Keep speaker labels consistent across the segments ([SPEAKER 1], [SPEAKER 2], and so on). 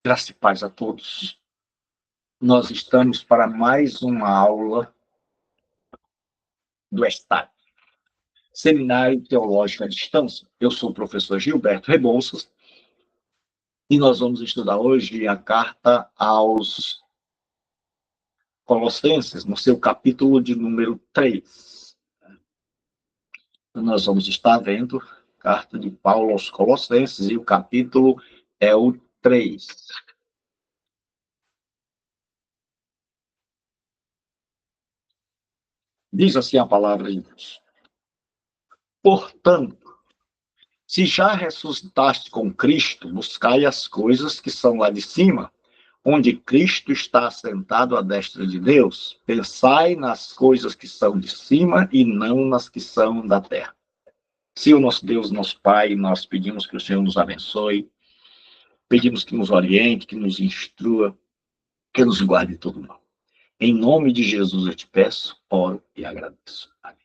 [SPEAKER 1] Graça e paz a todos. Nós estamos para mais uma aula do ESTAD, Seminário Teológico à Distância. Eu sou o professor Gilberto Rebouças e nós vamos estudar hoje a carta aos Colossenses, no seu capítulo de número 3. Nós vamos estar vendo a carta de Paulo aos Colossenses e o capítulo é o 3. Diz assim a palavra de Deus: Portanto, se já ressuscitaste com Cristo, buscai as coisas que são lá de cima, onde Cristo está assentado à destra de Deus. Pensai nas coisas que são de cima e não nas que são da terra. Senhor nosso Deus, nosso Pai, nós pedimos que o Senhor nos abençoe, pedimos que nos oriente, que nos instrua, que nos guarde de todo mal. Em nome de Jesus eu te peço, oro e agradeço. Amém.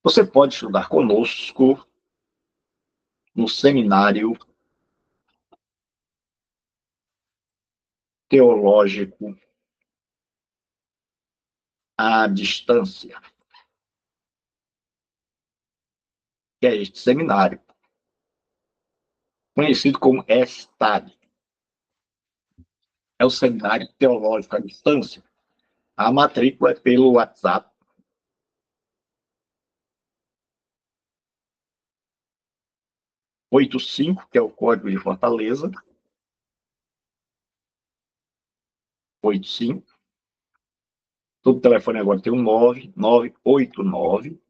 [SPEAKER 1] Você pode estudar conosco no seminário teológico à distância, que é este seminário, conhecido como ESTAD. É o Seminário Teológico à Distância. A matrícula é pelo WhatsApp 85, que é o código de Fortaleza, 85. Todo telefone agora tem um 9989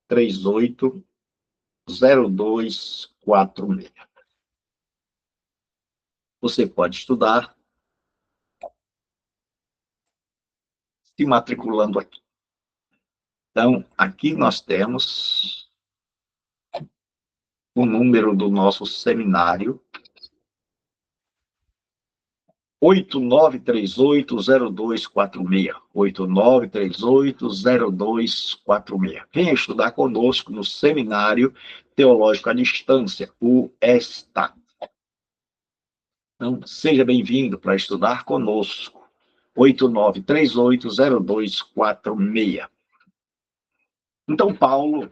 [SPEAKER 1] 380246. Você pode estudar se matriculando aqui. Então, aqui nós temos o número do nosso seminário, 89380246. 89380246. Venha estudar conosco no Seminário Teológico à Distância, o ESTA. Então, seja bem-vindo para estudar conosco. 89380246. Então, Paulo,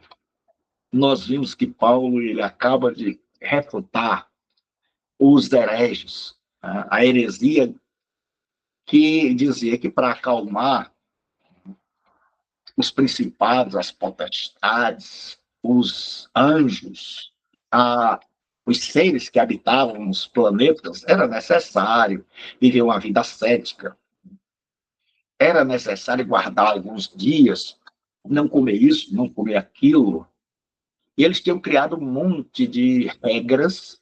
[SPEAKER 1] nós vimos que Paulo ele acaba de refutar os hereges, a heresia que dizia que para acalmar os principados, as potestades, os anjos, os seres que habitavam os planetas, era necessário viver uma vida ascética. Era necessário guardar alguns dias, não comer isso, não comer aquilo. E eles tinham criado um monte de regras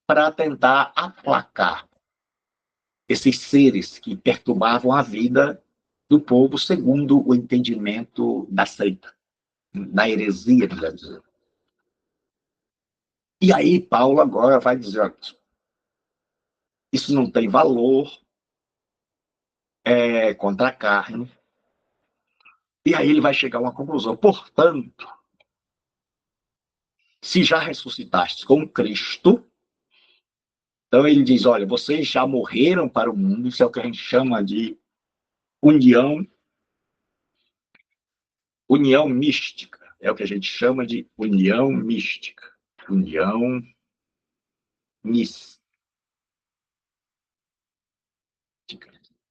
[SPEAKER 1] para tentar aplacar esses seres que perturbavam a vida do povo segundo o entendimento da seita, da heresia, quer dizer. E aí Paulo agora vai dizer, isso não tem valor, é contra a carne. E aí ele vai chegar a uma conclusão. Portanto, se já ressuscitaste com Cristo, então ele diz, olha, vocês já morreram para o mundo, isso é o que a gente chama de união mística. É o que a gente chama de união mística. União mística.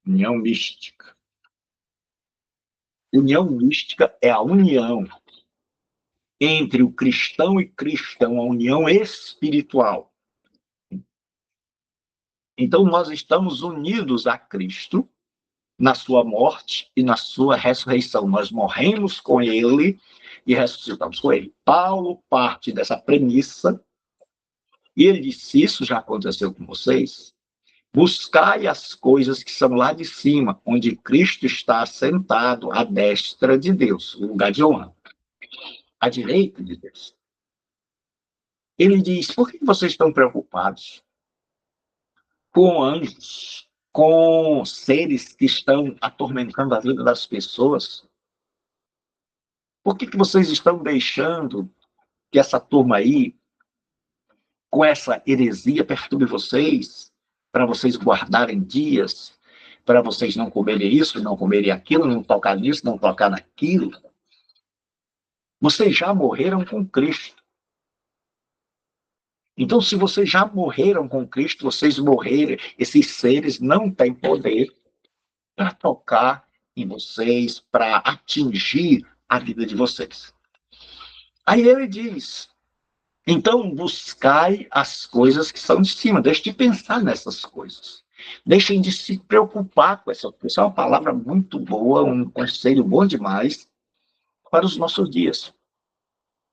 [SPEAKER 1] União mística. União mística é a união entre o cristão e cristão, a união espiritual. Então, nós estamos unidos a Cristo na sua morte e na sua ressurreição. Nós morremos com ele e ressuscitamos com ele. Paulo parte dessa premissa e ele disse, isso já aconteceu com vocês? Buscai as coisas que são lá de cima, onde Cristo está sentado à destra de Deus, o lugar de honra, à direita de Deus. Ele diz, por que vocês estão preocupados com anjos, com seres que estão atormentando a vida das pessoas? Por que vocês estão deixando que essa turma aí, com essa heresia, perturbe vocês? para vocês guardarem dias, para vocês não comerem isso, não comerem aquilo, não tocar nisso, não tocar naquilo. Vocês já morreram com Cristo. Então, se vocês já morreram com Cristo, vocês morreram, esses seres não têm poder para tocar em vocês, para atingir a vida de vocês. Aí ele diz, então buscai as coisas que são de cima, deixem de pensar nessas coisas. Deixem de se preocupar com essa coisa. Isso é uma palavra muito boa, um conselho bom demais para os nossos dias,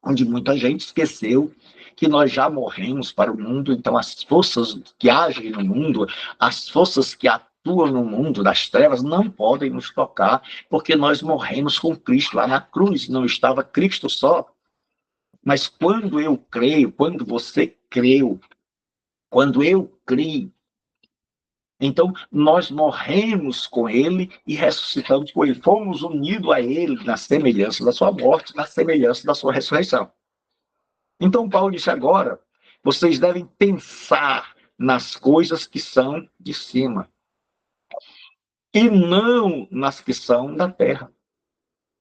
[SPEAKER 1] onde muita gente esqueceu que nós já morremos para o mundo, então as forças que agem no mundo, as forças que atuam no mundo das trevas não podem nos tocar, porque nós morremos com Cristo lá na cruz, não estava Cristo só. Mas quando eu creio, quando você creu, quando eu criei, então nós morremos com ele e ressuscitamos com ele. Fomos unidos a ele na semelhança da sua morte, na semelhança da sua ressurreição. Então Paulo disse agora, vocês devem pensar nas coisas que são de cima e não nas que são da terra.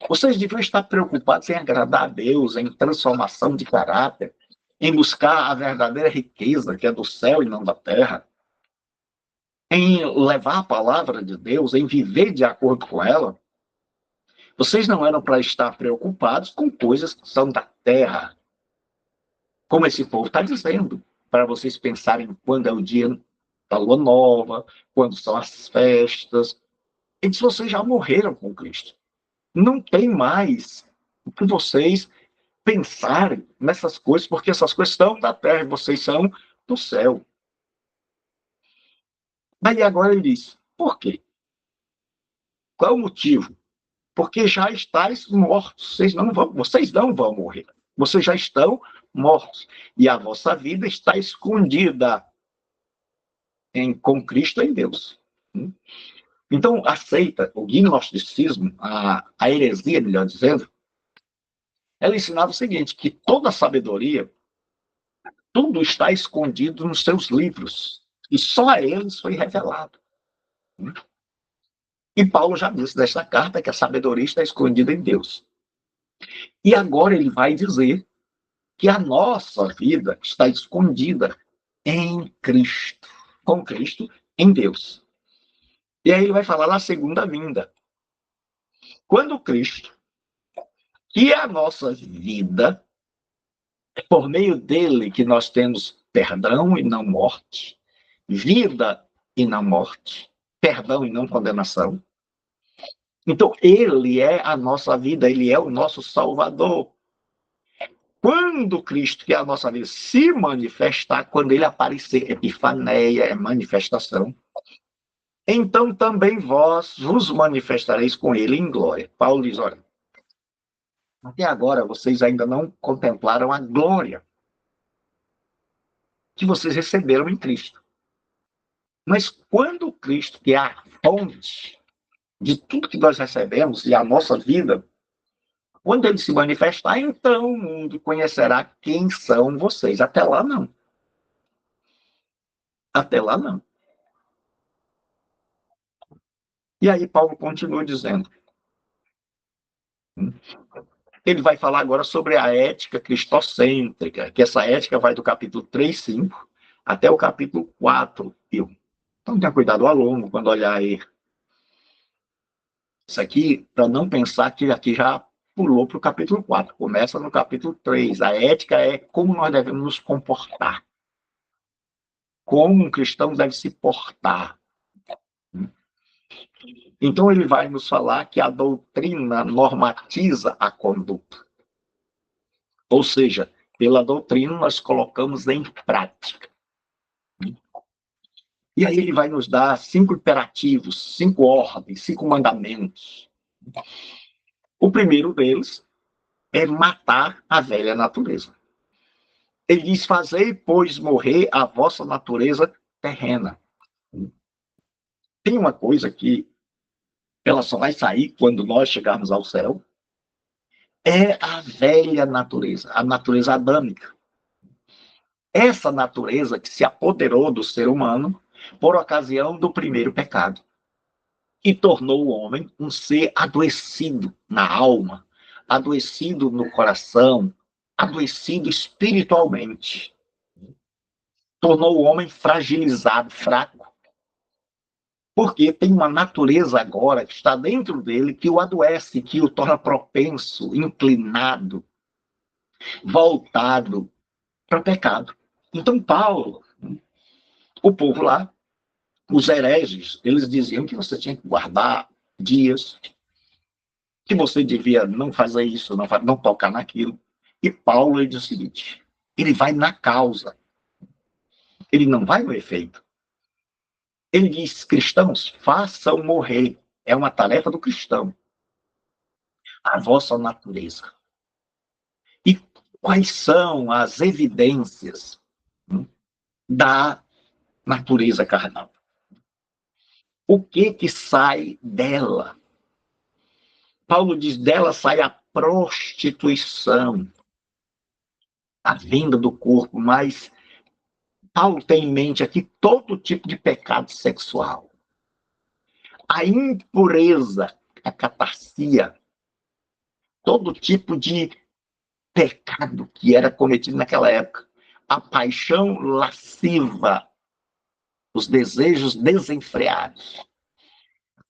[SPEAKER 1] Vocês deviam estar preocupados em agradar a Deus, em transformação de caráter, em buscar a verdadeira riqueza que é do céu e não da terra, em levar a palavra de Deus, em viver de acordo com ela. Vocês não eram para estar preocupados com coisas que são da terra, como esse povo está dizendo, para vocês pensarem quando é o dia da lua nova, quando são as festas. E se vocês já morreram com Cristo, não tem mais o que vocês pensarem nessas coisas, porque essas coisas são da terra, vocês são do céu. Daí agora ele diz, por quê? Qual é o motivo? Porque já estáis mortos, vocês não vão morrer. Vocês já estão mortos. E a vossa vida está escondida com Cristo em Deus. Então, aceita o gnosticismo, a heresia, melhor dizendo, ela ensinava o seguinte, que toda sabedoria, tudo está escondido nos seus livros, e só a eles foi revelado. E Paulo já disse nesta carta que a sabedoria está escondida em Deus. E agora ele vai dizer que a nossa vida está escondida em Cristo, com Cristo em Deus. E aí ele vai falar na segunda vinda. Quando Cristo, que é a nossa vida, é por meio dele que nós temos perdão e não morte, vida e não morte, perdão e não condenação. Então, ele é a nossa vida, ele é o nosso Salvador. Quando Cristo, que é a nossa vida, se manifestar, quando ele aparecer, epifaneia, é manifestação, então também vós vos manifestareis com ele em glória. Paulo diz, olha, até agora vocês ainda não contemplaram a glória que vocês receberam em Cristo. Mas quando Cristo, que é a fonte de tudo que nós recebemos e a nossa vida, quando ele se manifestar, então o mundo conhecerá quem são vocês. Até lá, não. Até lá, não. E aí Paulo continua dizendo, ele vai falar agora sobre a ética cristocêntrica, que essa ética vai do capítulo 3, 5, até o capítulo 4, 1. Então tenha cuidado ao longo quando olhar aí. Isso aqui, para não pensar que aqui já pulou para o capítulo 4, começa no capítulo 3. A ética é como nós devemos nos comportar. Como um cristão deve se portar. Então ele vai nos falar que a doutrina normatiza a conduta. Ou seja, pela doutrina nós colocamos em prática. E aí ele vai nos dar 5 imperativos, 5 ordens, 5 mandamentos. O primeiro deles é matar a velha natureza. Ele diz, fazei, pois, morrer a vossa natureza terrena. Tem uma coisa que ela só vai sair quando nós chegarmos ao céu, é a velha natureza, a natureza adâmica. Essa natureza que se apoderou do ser humano por ocasião do primeiro pecado, que tornou o homem um ser adoecido na alma, adoecido no coração, adoecido espiritualmente. Tornou o homem fragilizado, fraco, porque tem uma natureza agora que está dentro dele que o adoece, que o torna propenso, inclinado, voltado para o pecado. Então, Paulo, o povo lá, os hereges, eles diziam que você tinha que guardar dias, que você devia não fazer isso, não tocar naquilo. E Paulo, ele diz o seguinte, ele vai na causa, ele não vai no efeito. Ele diz, cristãos, façam morrer. É uma tarefa do cristão. A vossa natureza. E quais são as evidências da natureza carnal? O que sai dela? Paulo diz, dela sai a prostituição, a venda do corpo, mas Paulo tem em mente aqui todo tipo de pecado sexual. A impureza, a catarsia, todo tipo de pecado que era cometido naquela época. A paixão lasciva, os desejos desenfreados.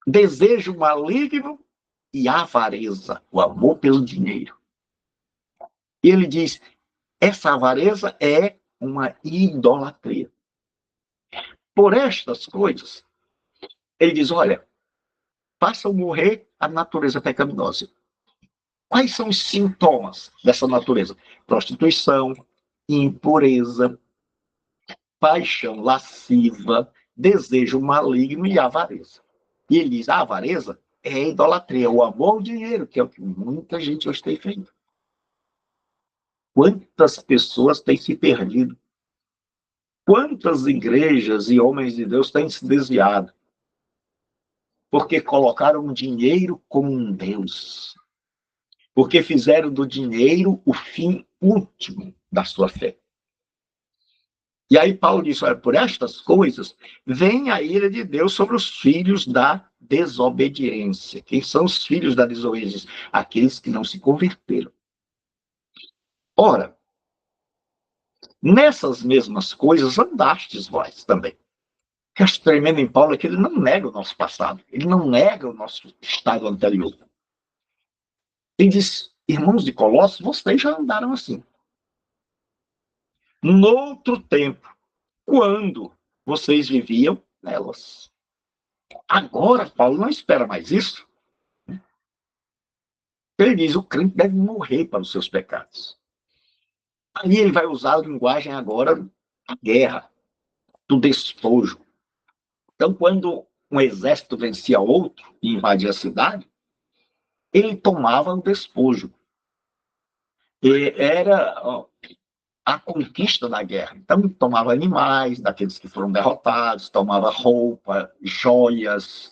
[SPEAKER 1] Desejo maligno e avareza, o amor pelo dinheiro. E ele diz, essa avareza é uma idolatria. Por estas coisas, ele diz, olha, façam morrer a natureza pecaminosa. Quais são os sintomas dessa natureza? Prostituição, impureza, paixão lasciva, desejo maligno e avareza. E ele diz, a avareza é idolatria, o amor ao dinheiro, que é o que muita gente hoje tem feito. Quantas pessoas têm se perdido? Quantas igrejas e homens de Deus têm se desviado? Porque colocaram o dinheiro como um Deus. Porque fizeram do dinheiro o fim último da sua fé. E aí Paulo diz, olha, por estas coisas vem a ira de Deus sobre os filhos da desobediência. Quem são os filhos da desobediência? Aqueles que não se converteram. Ora, nessas mesmas coisas andastes vós também. O que acho tremendo em Paulo é que ele não nega o nosso passado, ele não nega o nosso estado anterior. Ele diz, irmãos de Colossos, vocês já andaram assim. Noutro tempo, quando vocês viviam nelas. Agora, Paulo não espera mais isso. Ele diz, o crente deve morrer para os seus pecados. Aí ele vai usar a linguagem agora da guerra, do despojo. Então, quando um exército vencia outro e invadia a cidade, ele tomava o despojo. E era a conquista da guerra. Então, tomava animais daqueles que foram derrotados, tomava roupa, joias,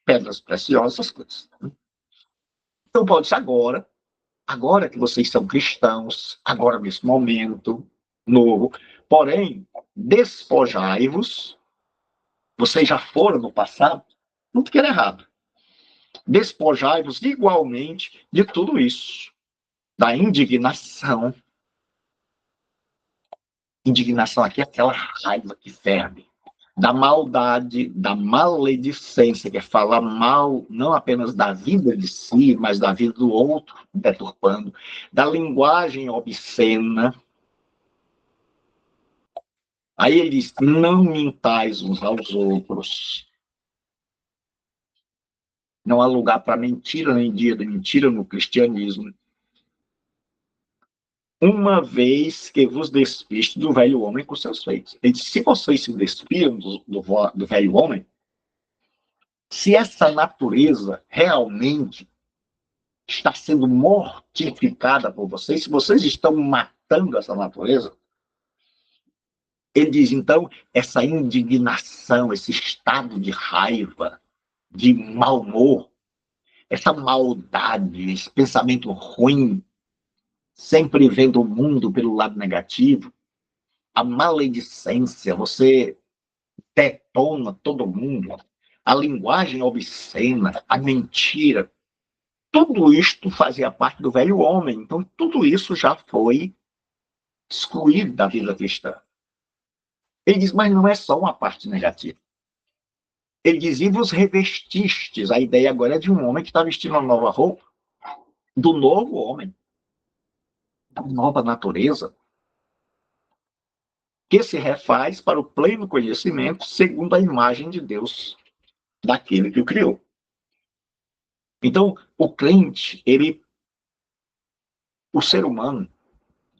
[SPEAKER 1] pedras preciosas, essas coisas. Então, pode ser agora que vocês são cristãos, agora nesse momento novo, porém, despojai-vos, vocês já foram no passado, não quer errado. Despojai-vos igualmente de tudo isso, da indignação. Indignação aqui é aquela raiva que ferve, da maldade, da maledicência, que é falar mal não apenas da vida de si, mas da vida do outro, deturpando, da linguagem obscena. Aí ele diz, não mintais uns aos outros. Não há lugar para mentira, nem dia de mentira no cristianismo. Uma vez que vos despiste do velho homem com seus feitos. Ele diz, se vocês se despiram do velho homem, se essa natureza realmente está sendo mortificada por vocês, se vocês estão matando essa natureza, ele diz, então, essa indignação, esse estado de raiva, de mau humor, essa maldade, esse pensamento ruim, sempre vendo o mundo pelo lado negativo, a maledicência, você detona todo mundo, a linguagem obscena, a mentira, tudo isto fazia parte do velho homem. Então, tudo isso já foi excluído da vida cristã. Ele diz, mas não é só uma parte negativa. Ele diz, e vos revestistes. A ideia agora é de um homem que está vestindo uma nova roupa, do novo homem, da nova natureza, que se refaz para o pleno conhecimento segundo a imagem de Deus, daquele que o criou. Então, o crente, o ser humano,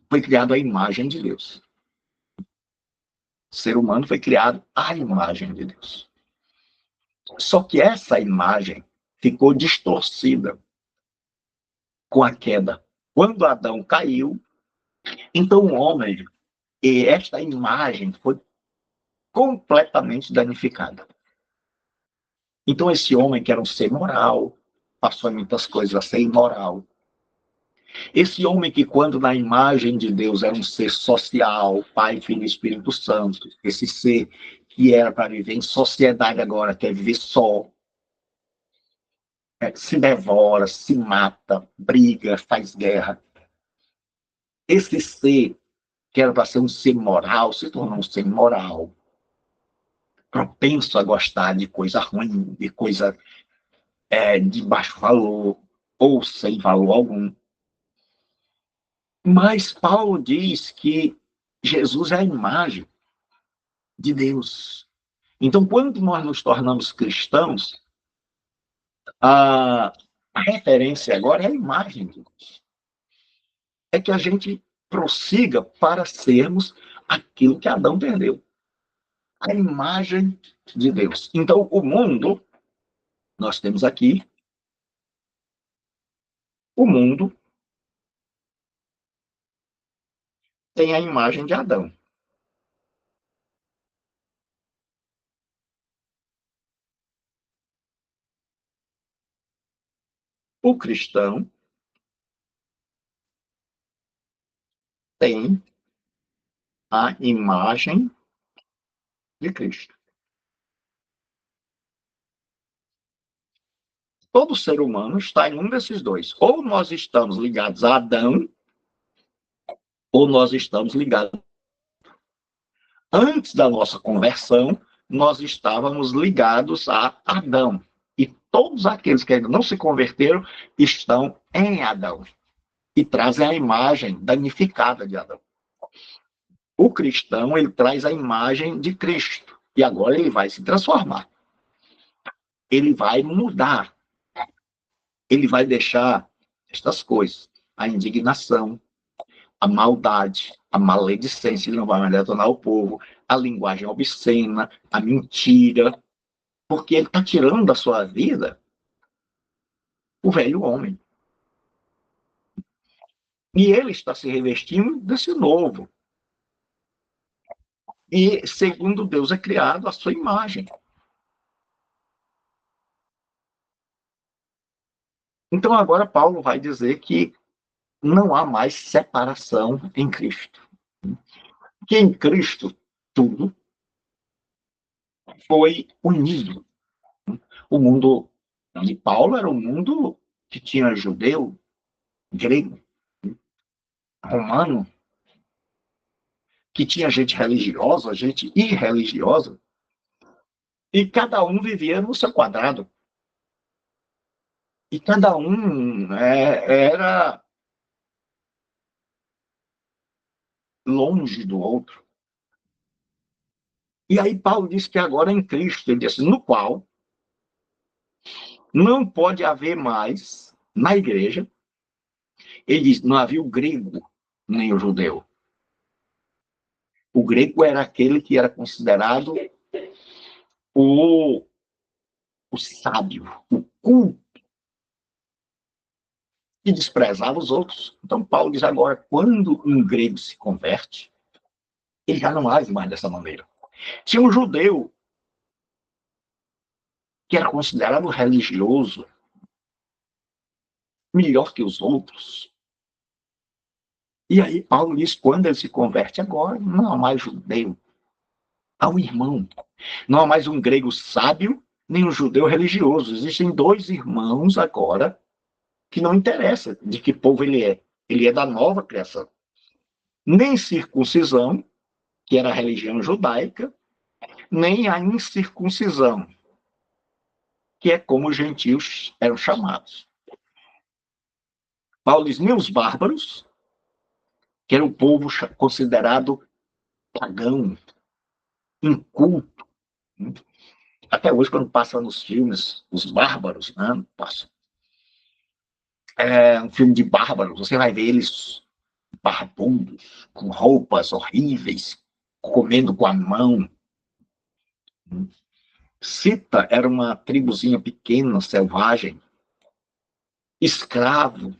[SPEAKER 1] foi criado à imagem de Deus. O ser humano foi criado à imagem de Deus. Só que essa imagem ficou distorcida com a queda. Quando Adão caiu, então o homem, e esta imagem foi completamente danificada. Então esse homem, que era um ser moral, passou muitas coisas a ser imoral. Esse homem que, quando na imagem de Deus era um ser social, Pai, Filho e Espírito Santo, esse ser que era para viver em sociedade agora, quer viver só, se devora, se mata, briga, faz guerra. Esse ser, que era para ser um ser moral, se tornou um ser imoral, propenso a gostar de coisa ruim, de coisa de baixo valor, ou sem valor algum. Mas Paulo diz que Jesus é a imagem de Deus. Então, quando nós nos tornamos cristãos, a referência agora é a imagem de Deus. É que a gente prossiga para sermos aquilo que Adão perdeu. A imagem de Deus. Então, o mundo, nós temos aqui, o mundo tem a imagem de Adão. O cristão tem a imagem de Cristo. Todo ser humano está em um desses dois. Ou nós estamos ligados a Adão, ou nós estamos ligados. Antes da nossa conversão, nós estávamos ligados a Adão. E todos aqueles que ainda não se converteram estão em Adão. E trazem a imagem danificada de Adão. O cristão, ele traz a imagem de Cristo. E agora ele vai se transformar. Ele vai mudar. Ele vai deixar estas coisas. A indignação, a maldade, a maledicência, ele não vai mais detonar o povo, a linguagem obscena, a mentira, porque ele está tirando da sua vida o velho homem. E ele está se revestindo desse novo. E, segundo Deus, é criado a sua imagem. Então, agora Paulo vai dizer que não há mais separação em Cristo. Que em Cristo tudo foi unido. O mundo de Paulo era um mundo que tinha judeu, grego, romano, que tinha gente religiosa, gente irreligiosa, e cada um vivia no seu quadrado. E cada um era longe do outro. E aí Paulo diz que agora em Cristo, ele diz, no qual não pode haver mais, na igreja, ele diz, não havia o grego nem o judeu. O grego era aquele que era considerado o, o sábio, o culto, que desprezava os outros. Então Paulo diz agora, quando um grego se converte, ele já não age mais dessa maneira. Tinha um judeu que era considerado religioso, melhor que os outros. E aí Paulo diz, quando ele se converte agora, não há mais judeu. ao irmão. Não há mais um grego sábio, nem um judeu religioso. Existem dois irmãos agora que não interessa de que povo ele é. Ele é da nova criação. Nem circuncisão, que era a religião judaica, nem a incircuncisão, que é como os gentios eram chamados. Paulo diz, nem os bárbaros, que era o povo considerado pagão, inculto. Até hoje, quando passa nos filmes, os bárbaros, né? Passa. Um filme de bárbaros, você vai ver eles barbudos, com roupas horríveis, comendo com a mão. Cita era uma tribuzinha pequena, selvagem, escravo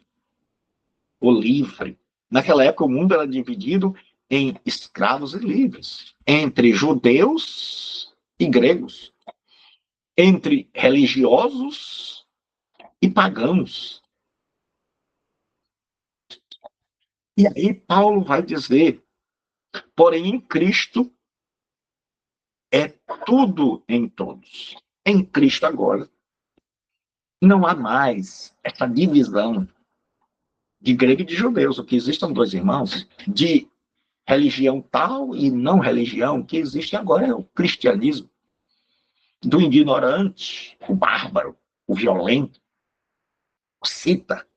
[SPEAKER 1] ou livre. Naquela época, o mundo era dividido em escravos e livres, entre judeus e gregos, entre religiosos e pagãos. E aí Paulo vai dizer, porém em Cristo é tudo em todos. Em Cristo agora não há mais essa divisão de grego e de judeus. O que existem dois irmãos, de religião tal e não religião. O que existe agora é o cristianismo. Do ignorante, o bárbaro, o violento, o cita,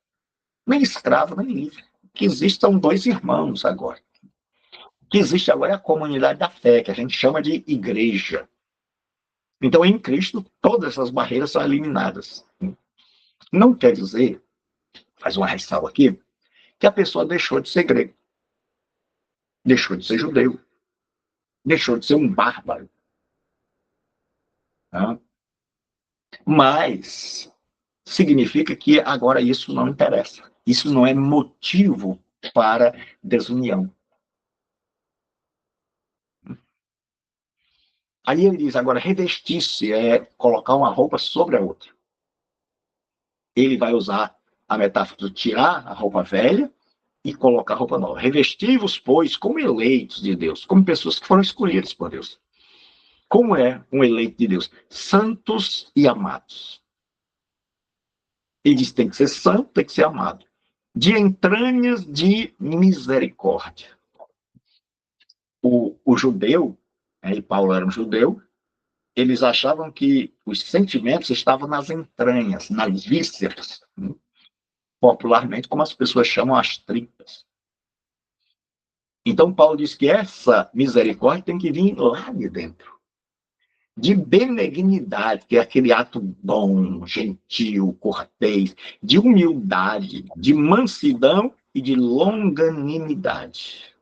[SPEAKER 1] nem escravo, nem livre. O que existe são dois irmãos agora. O que existe agora é a comunidade da fé, que a gente chama de igreja. Então, em Cristo, todas essas barreiras são eliminadas. Não quer dizer, faz uma ressalva aqui, que a pessoa deixou de ser grego, deixou de ser judeu, deixou de ser um bárbaro. Tá? Mas significa que agora isso não interessa. Isso não é motivo para desunião. Aí ele diz, agora, revestir-se é colocar uma roupa sobre a outra. Ele vai usar a metáfora de tirar a roupa velha e colocar a roupa nova. Revestivos, pois, como eleitos de Deus, como pessoas que foram escolhidas por Deus. Como é um eleito de Deus? Santos e amados. Ele diz que tem que ser santo, tem que ser amado. De entranhas de misericórdia. O judeu, e Paulo era um judeu, eles achavam que os sentimentos estavam nas entranhas, nas vísceras, popularmente como as pessoas chamam as tripas. Então Paulo diz que essa misericórdia tem que vir lá de dentro. De benignidade, que é aquele ato bom, gentil, cortês, de humildade, de mansidão e de longanimidade.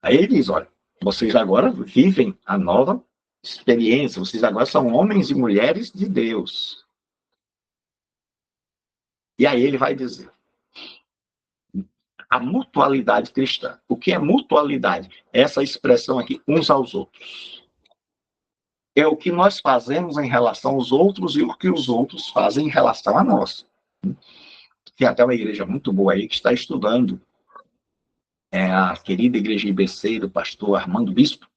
[SPEAKER 1] Aí ele diz, olha, vocês agora vivem a nova experiência, vocês agora são homens e mulheres de Deus. E aí ele vai dizer, a mutualidade cristã. O que é mutualidade? Essa expressão aqui, uns aos outros. É o que nós fazemos em relação aos outros e o que os outros fazem em relação a nós. Tem até uma igreja muito boa aí que está estudando, a querida igreja IBC do pastor Armando Bispo.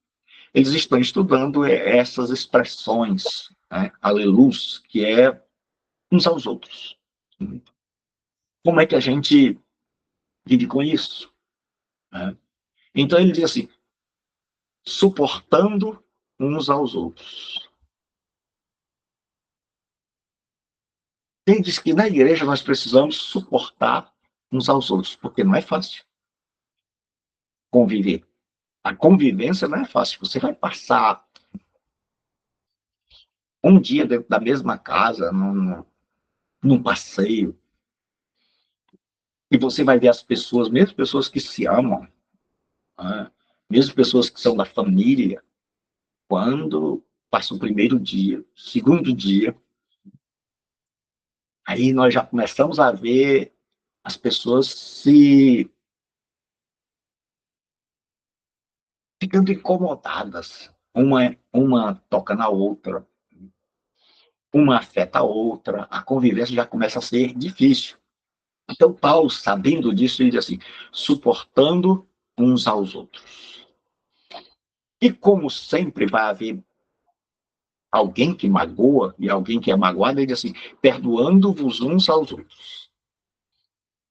[SPEAKER 1] Eles estão estudando essas expressões, né? Aleluia, que é uns aos outros. Como é que a gente vive com isso? Né? Então ele diz assim, suportando uns aos outros. Ele diz que na igreja nós precisamos suportar uns aos outros, porque não é fácil conviver. A convivência não é fácil. Você vai passar um dia dentro da mesma casa, num passeio, e você vai ver as pessoas, mesmo pessoas que se amam, né? Mesmo pessoas que são da família, quando passa o primeiro dia, segundo dia, aí nós já começamos a ver as pessoas se ficando incomodadas. Uma toca na outra, uma afeta a outra, a convivência já começa a ser difícil. Então, Paulo, sabendo disso, ele diz assim, suportando uns aos outros. E como sempre vai haver alguém que magoa e alguém que é magoado, ele diz assim, perdoando-vos uns aos outros.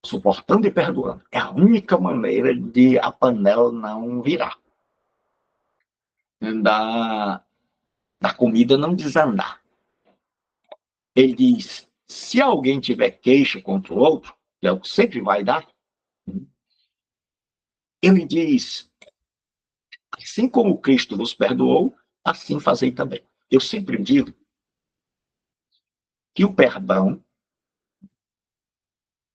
[SPEAKER 1] Suportando e perdoando. É a única maneira de a panela não virar. Da, da comida não desandar. Ele diz, se alguém tiver queixa contra o outro, que é o que sempre vai dar, ele diz, assim como Cristo nos perdoou, assim fazei também. Eu sempre digo que o perdão,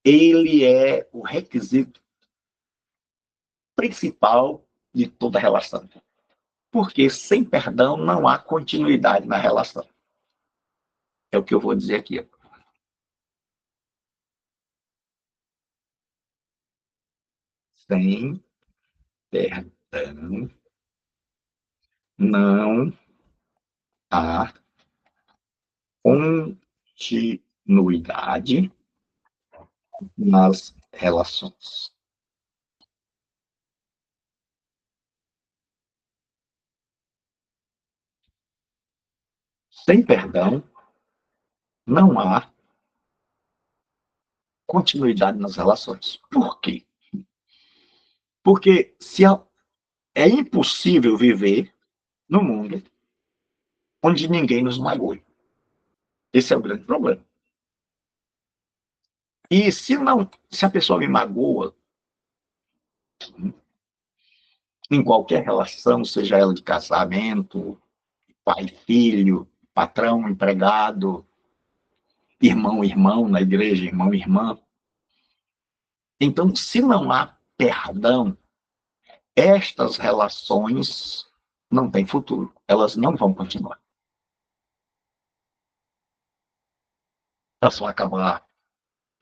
[SPEAKER 1] ele é o requisito principal de toda relação. Porque sem perdão não há continuidade na relação. É o que eu vou dizer aqui. Sem perdão não há continuidade nas relações. Sem perdão não há continuidade nas relações. Por quê? Porque é impossível viver no mundo onde ninguém nos magoe. Esse é o grande problema. E se a pessoa me magoa em qualquer relação, seja ela de casamento, pai, filho, patrão, empregado, irmão, irmão na igreja, irmão, irmã. Então, se não há perdão, estas relações não têm futuro. Elas não vão continuar. Elas vão acabar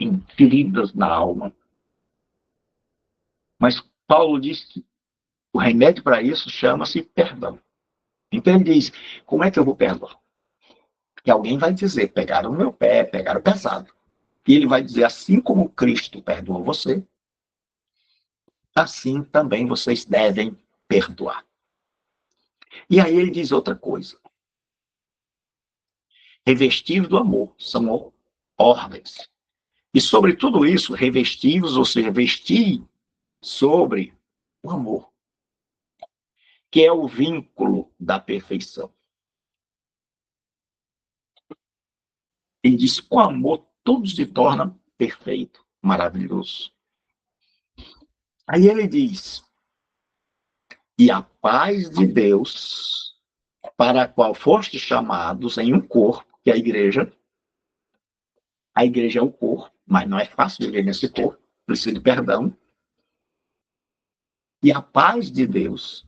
[SPEAKER 1] em feridas na alma. Mas Paulo diz que o remédio para isso chama-se perdão. Então ele diz, como é que eu vou perdoar? Porque alguém vai dizer, pegaram no meu pé, pegaram pesado. E ele vai dizer, assim como Cristo perdoou você, assim também vocês devem perdoar. E aí ele diz outra coisa. Revestivos do amor, são ordens. E sobre tudo isso, revestivos, ou seja, vestir sobre o amor, que é o vínculo da perfeição. Ele diz, com amor tudo se torna perfeito, maravilhoso. Aí ele diz, e a paz de Deus, para a qual foste chamados em um corpo, que é a igreja é o corpo, mas não é fácil viver nesse corpo, precisa de perdão. E a paz de Deus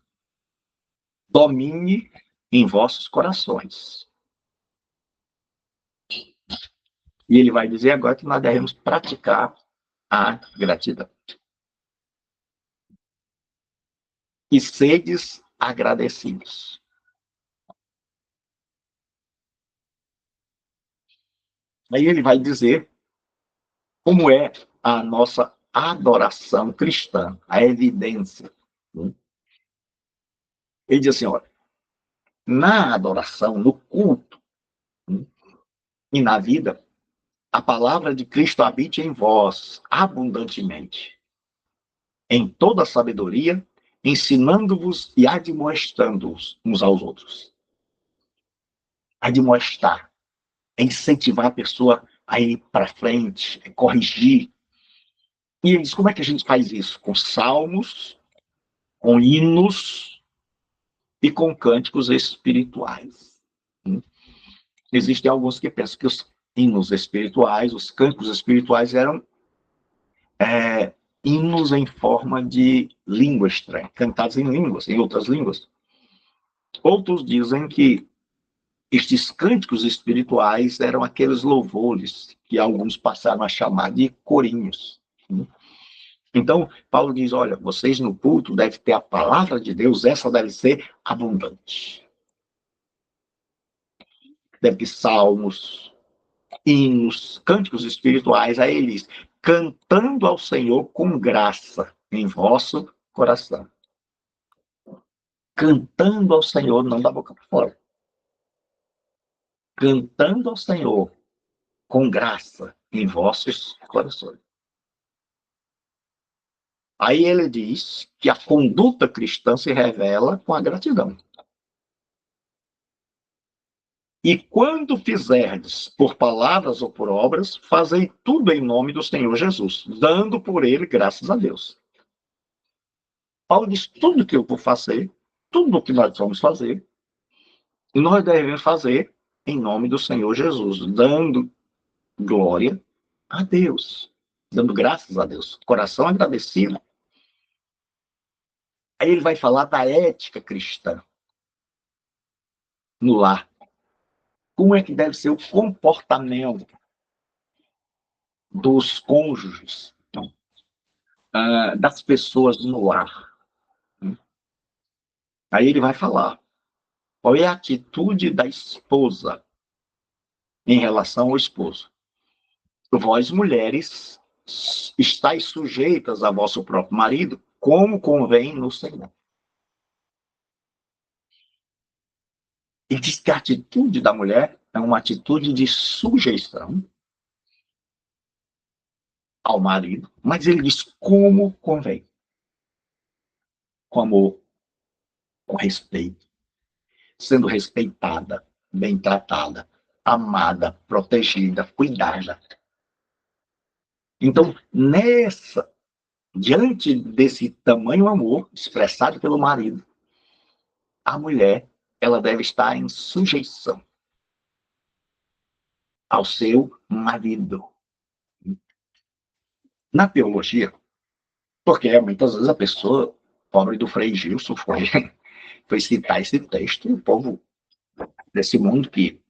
[SPEAKER 1] domine em vossos corações. E ele vai dizer agora que nós devemos praticar a gratidão. E sedes agradecidos. Aí ele vai dizer como é a nossa adoração cristã, a evidência. Ele diz assim, olha, na adoração, no culto e na vida, a palavra de Cristo habite em vós abundantemente, em toda a sabedoria, ensinando-vos e admoestando-vos uns aos outros. Admoestar é incentivar a pessoa a ir para frente, é corrigir. E ele diz, como é que a gente faz isso? Com salmos, com hinos e com cânticos espirituais. Existem alguns que pensam que os hinos espirituais, os cânticos espirituais eram hinos em forma de língua estranha, cantados em línguas, em outras línguas. Outros dizem que estes cânticos espirituais eram aqueles louvores que alguns passaram a chamar de corinhos. Então, Paulo diz, olha, vocês no culto devem ter a palavra de Deus, essa deve ser abundante. Deve ter salmos, hinos, cânticos espirituais a eles, cantando ao Senhor com graça em vosso coração. cantando ao Senhor, não da boca para fora. Cantando ao Senhor com graça em vossos corações. Aí ele diz que a conduta cristã se revela com a gratidão. E quando fizerdes por palavras ou por obras, fazei tudo em nome do Senhor Jesus, dando por ele graças a Deus. Paulo diz, tudo que eu vou fazer, tudo que nós vamos fazer, nós devemos fazer em nome do Senhor Jesus, dando glória a Deus, dando graças a Deus, coração agradecido. Aí ele vai falar da ética cristã no lar. Como é que deve ser o comportamento dos cônjuges, das pessoas no lar. Aí ele vai falar qual é a atitude da esposa em relação ao esposo. Vós, mulheres, estáis sujeitas a vosso próprio marido, como convém no Senhor. E diz que a atitude da mulher é uma atitude de sujeição ao marido, mas ele diz como convém. Com amor, com respeito, sendo respeitada, bem tratada, amada, protegida, cuidada. Então, diante desse tamanho amor expressado pelo marido, a mulher, ela deve estar em sujeição ao seu marido. Na teologia, porque muitas vezes a pessoa, pobre do Frei Gilson, foi citar esse texto, e o povo desse mundo que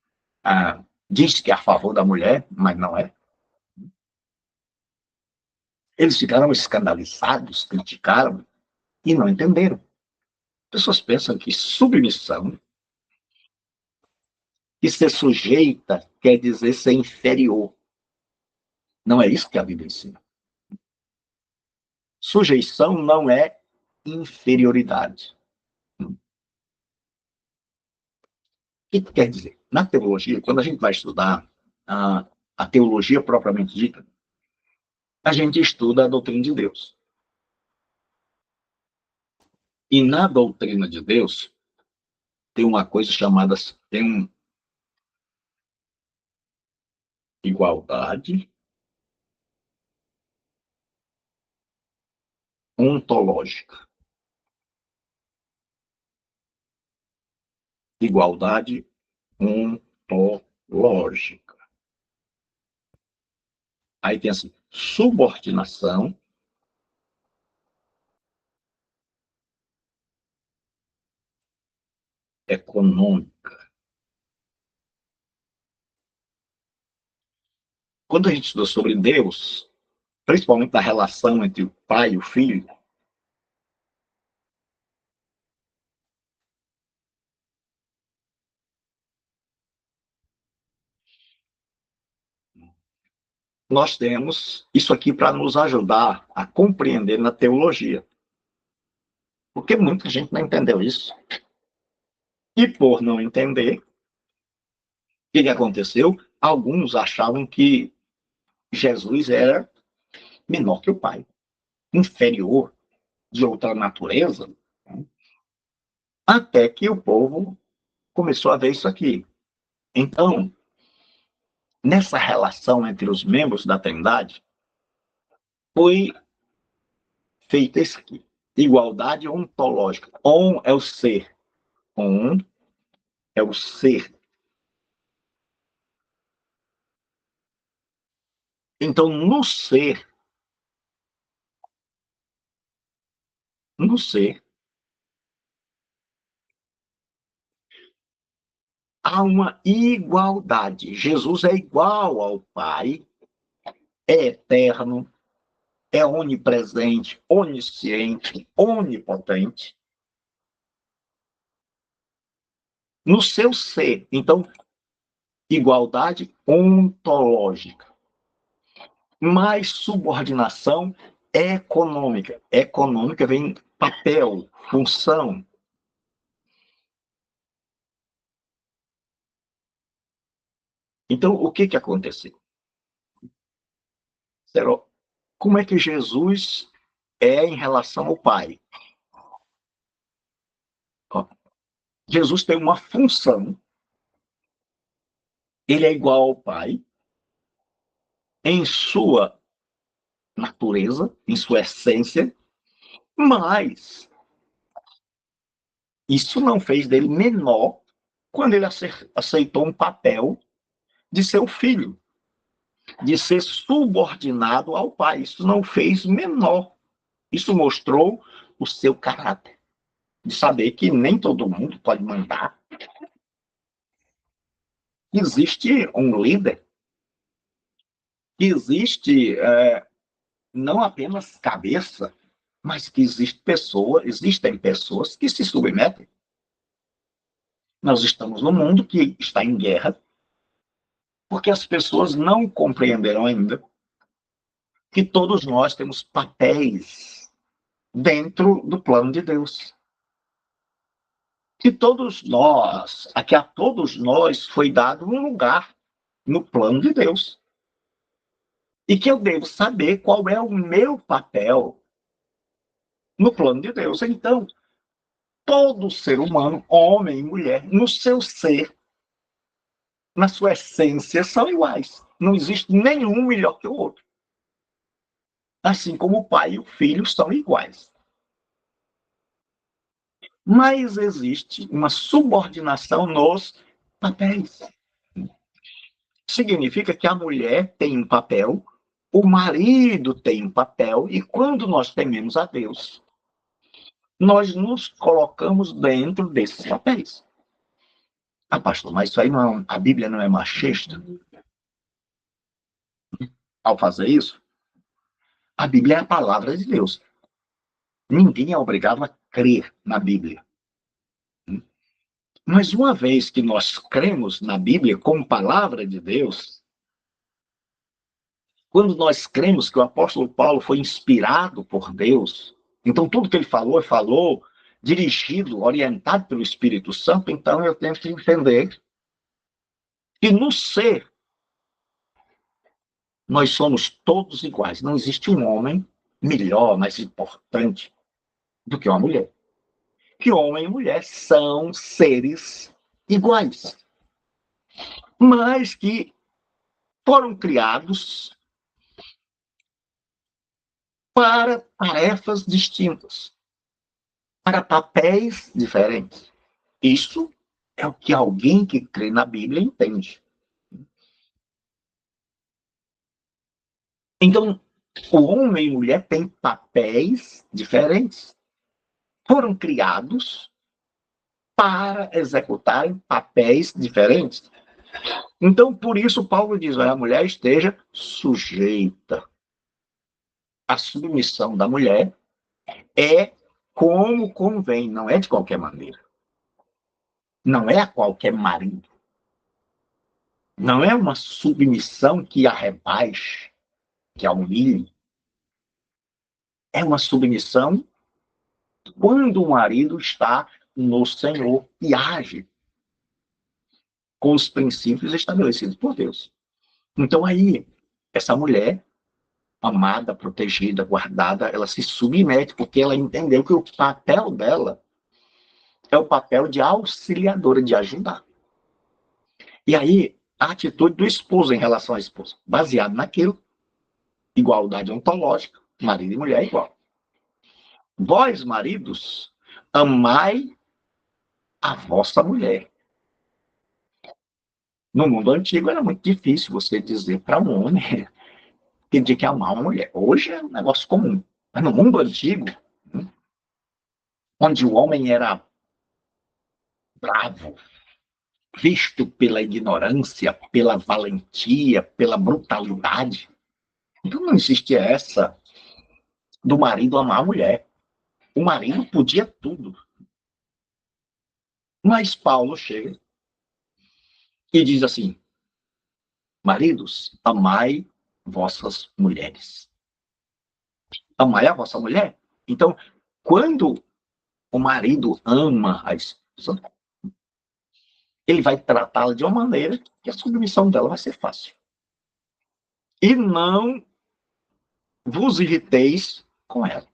[SPEAKER 1] diz que é a favor da mulher, mas não é. Eles ficaram escandalizados, criticaram e não entenderam. Pessoas pensam que submissão, que ser sujeita, quer dizer ser inferior. Não é isso que a Bíblia ensina. Sujeição não é inferioridade. O que quer dizer? Na teologia, quando a gente vai estudar a teologia propriamente dita, a gente estuda a doutrina de Deus. E na doutrina de Deus, tem uma coisa chamada, igualdade ontológica. Igualdade ontológica. Aí tem assim, subordinação econômica. Quando a gente estuda sobre Deus, principalmente a relação entre o pai e o filho, nós temos isso aqui para nos ajudar a compreender na teologia. Porque muita gente não entendeu isso. E por não entender, o que aconteceu? Alguns achavam que Jesus era menor que o pai, inferior, de outra natureza, até que o povo começou a ver isso aqui. Então, nessa relação entre os membros da Trindade, foi feito isso aqui. Igualdade ontológica. On é o ser. On é o ser. Então, no ser, há uma igualdade. Jesus é igual ao Pai, é eterno, é onipresente, onisciente, onipotente. No seu ser. Então, igualdade ontológica. Mais subordinação econômica. Econômica vem papel, função. Então, o que aconteceu? Como é que Jesus é em relação ao Pai? Jesus tem uma função, ele é igual ao Pai em sua natureza, em sua essência, mas isso não fez dele menor quando ele aceitou um papel de ser o filho, de ser subordinado ao Pai. Isso não fez menor. Isso mostrou o seu caráter, de saber que nem todo mundo pode mandar. Existe um líder, existe não apenas cabeça, mas que existem pessoas que se submetem. Nós estamos num mundo que está em guerra, porque as pessoas não compreenderam ainda que todos nós temos papéis dentro do plano de Deus. Que a todos nós foi dado um lugar no plano de Deus. E que eu devo saber qual é o meu papel no plano de Deus. Então, todo ser humano, homem e mulher, no seu ser, na sua essência, são iguais. Não existe nenhum melhor que o outro. Assim como o pai e o filho são iguais. Mas existe uma subordinação nos papéis. Significa que a mulher tem um papel, o marido tem um papel, e quando nós tememos a Deus, nós nos colocamos dentro desses papéis. Ah, pastor, mas isso aí não, a Bíblia não é machista ao fazer isso? A Bíblia é a palavra de Deus. Ninguém é obrigado a crer na Bíblia. Mas uma vez que nós cremos na Bíblia como palavra de Deus, quando nós cremos que o apóstolo Paulo foi inspirado por Deus, então tudo que ele falou dirigido, orientado pelo Espírito Santo, então eu tenho que entender que no ser nós somos todos iguais. Não existe um homem melhor, mais importante do que uma mulher. Que homem e mulher são seres iguais, mas que foram criados para tarefas distintas, para papéis diferentes. Isso é o que alguém que crê na Bíblia entende. Então, o homem e mulher têm papéis diferentes. Foram criados para executarem papéis diferentes. Então, por isso, Paulo diz: a mulher esteja sujeita. A submissão da mulher é como convém, não é de qualquer maneira. Não é a qualquer marido. Não é uma submissão que a rebaixe, que a humilhe. É uma submissão quando o marido está no Senhor e age com os princípios estabelecidos por Deus. Então aí, essa mulher, amada, protegida, guardada, ela se submete porque ela entendeu que o papel dela é o papel de auxiliadora, de ajudar. E aí, a atitude do esposo em relação à esposa, baseado naquilo, igualdade ontológica, marido e mulher é igual. Vós, maridos, amai a vossa mulher. No mundo antigo era muito difícil você dizer para um homem que tinha que amar uma mulher. Hoje é um negócio comum. Mas no mundo antigo, onde o homem era bravo, visto pela ignorância, pela valentia, pela brutalidade, então não existia essa do marido amar a mulher. O marido podia tudo. Mas Paulo chega e diz assim: maridos, amai vossas mulheres. Amai a vossa mulher. Então, quando o marido ama a esposa, ele vai tratá-la de uma maneira que a submissão dela vai ser fácil. E não vos irriteis com ela.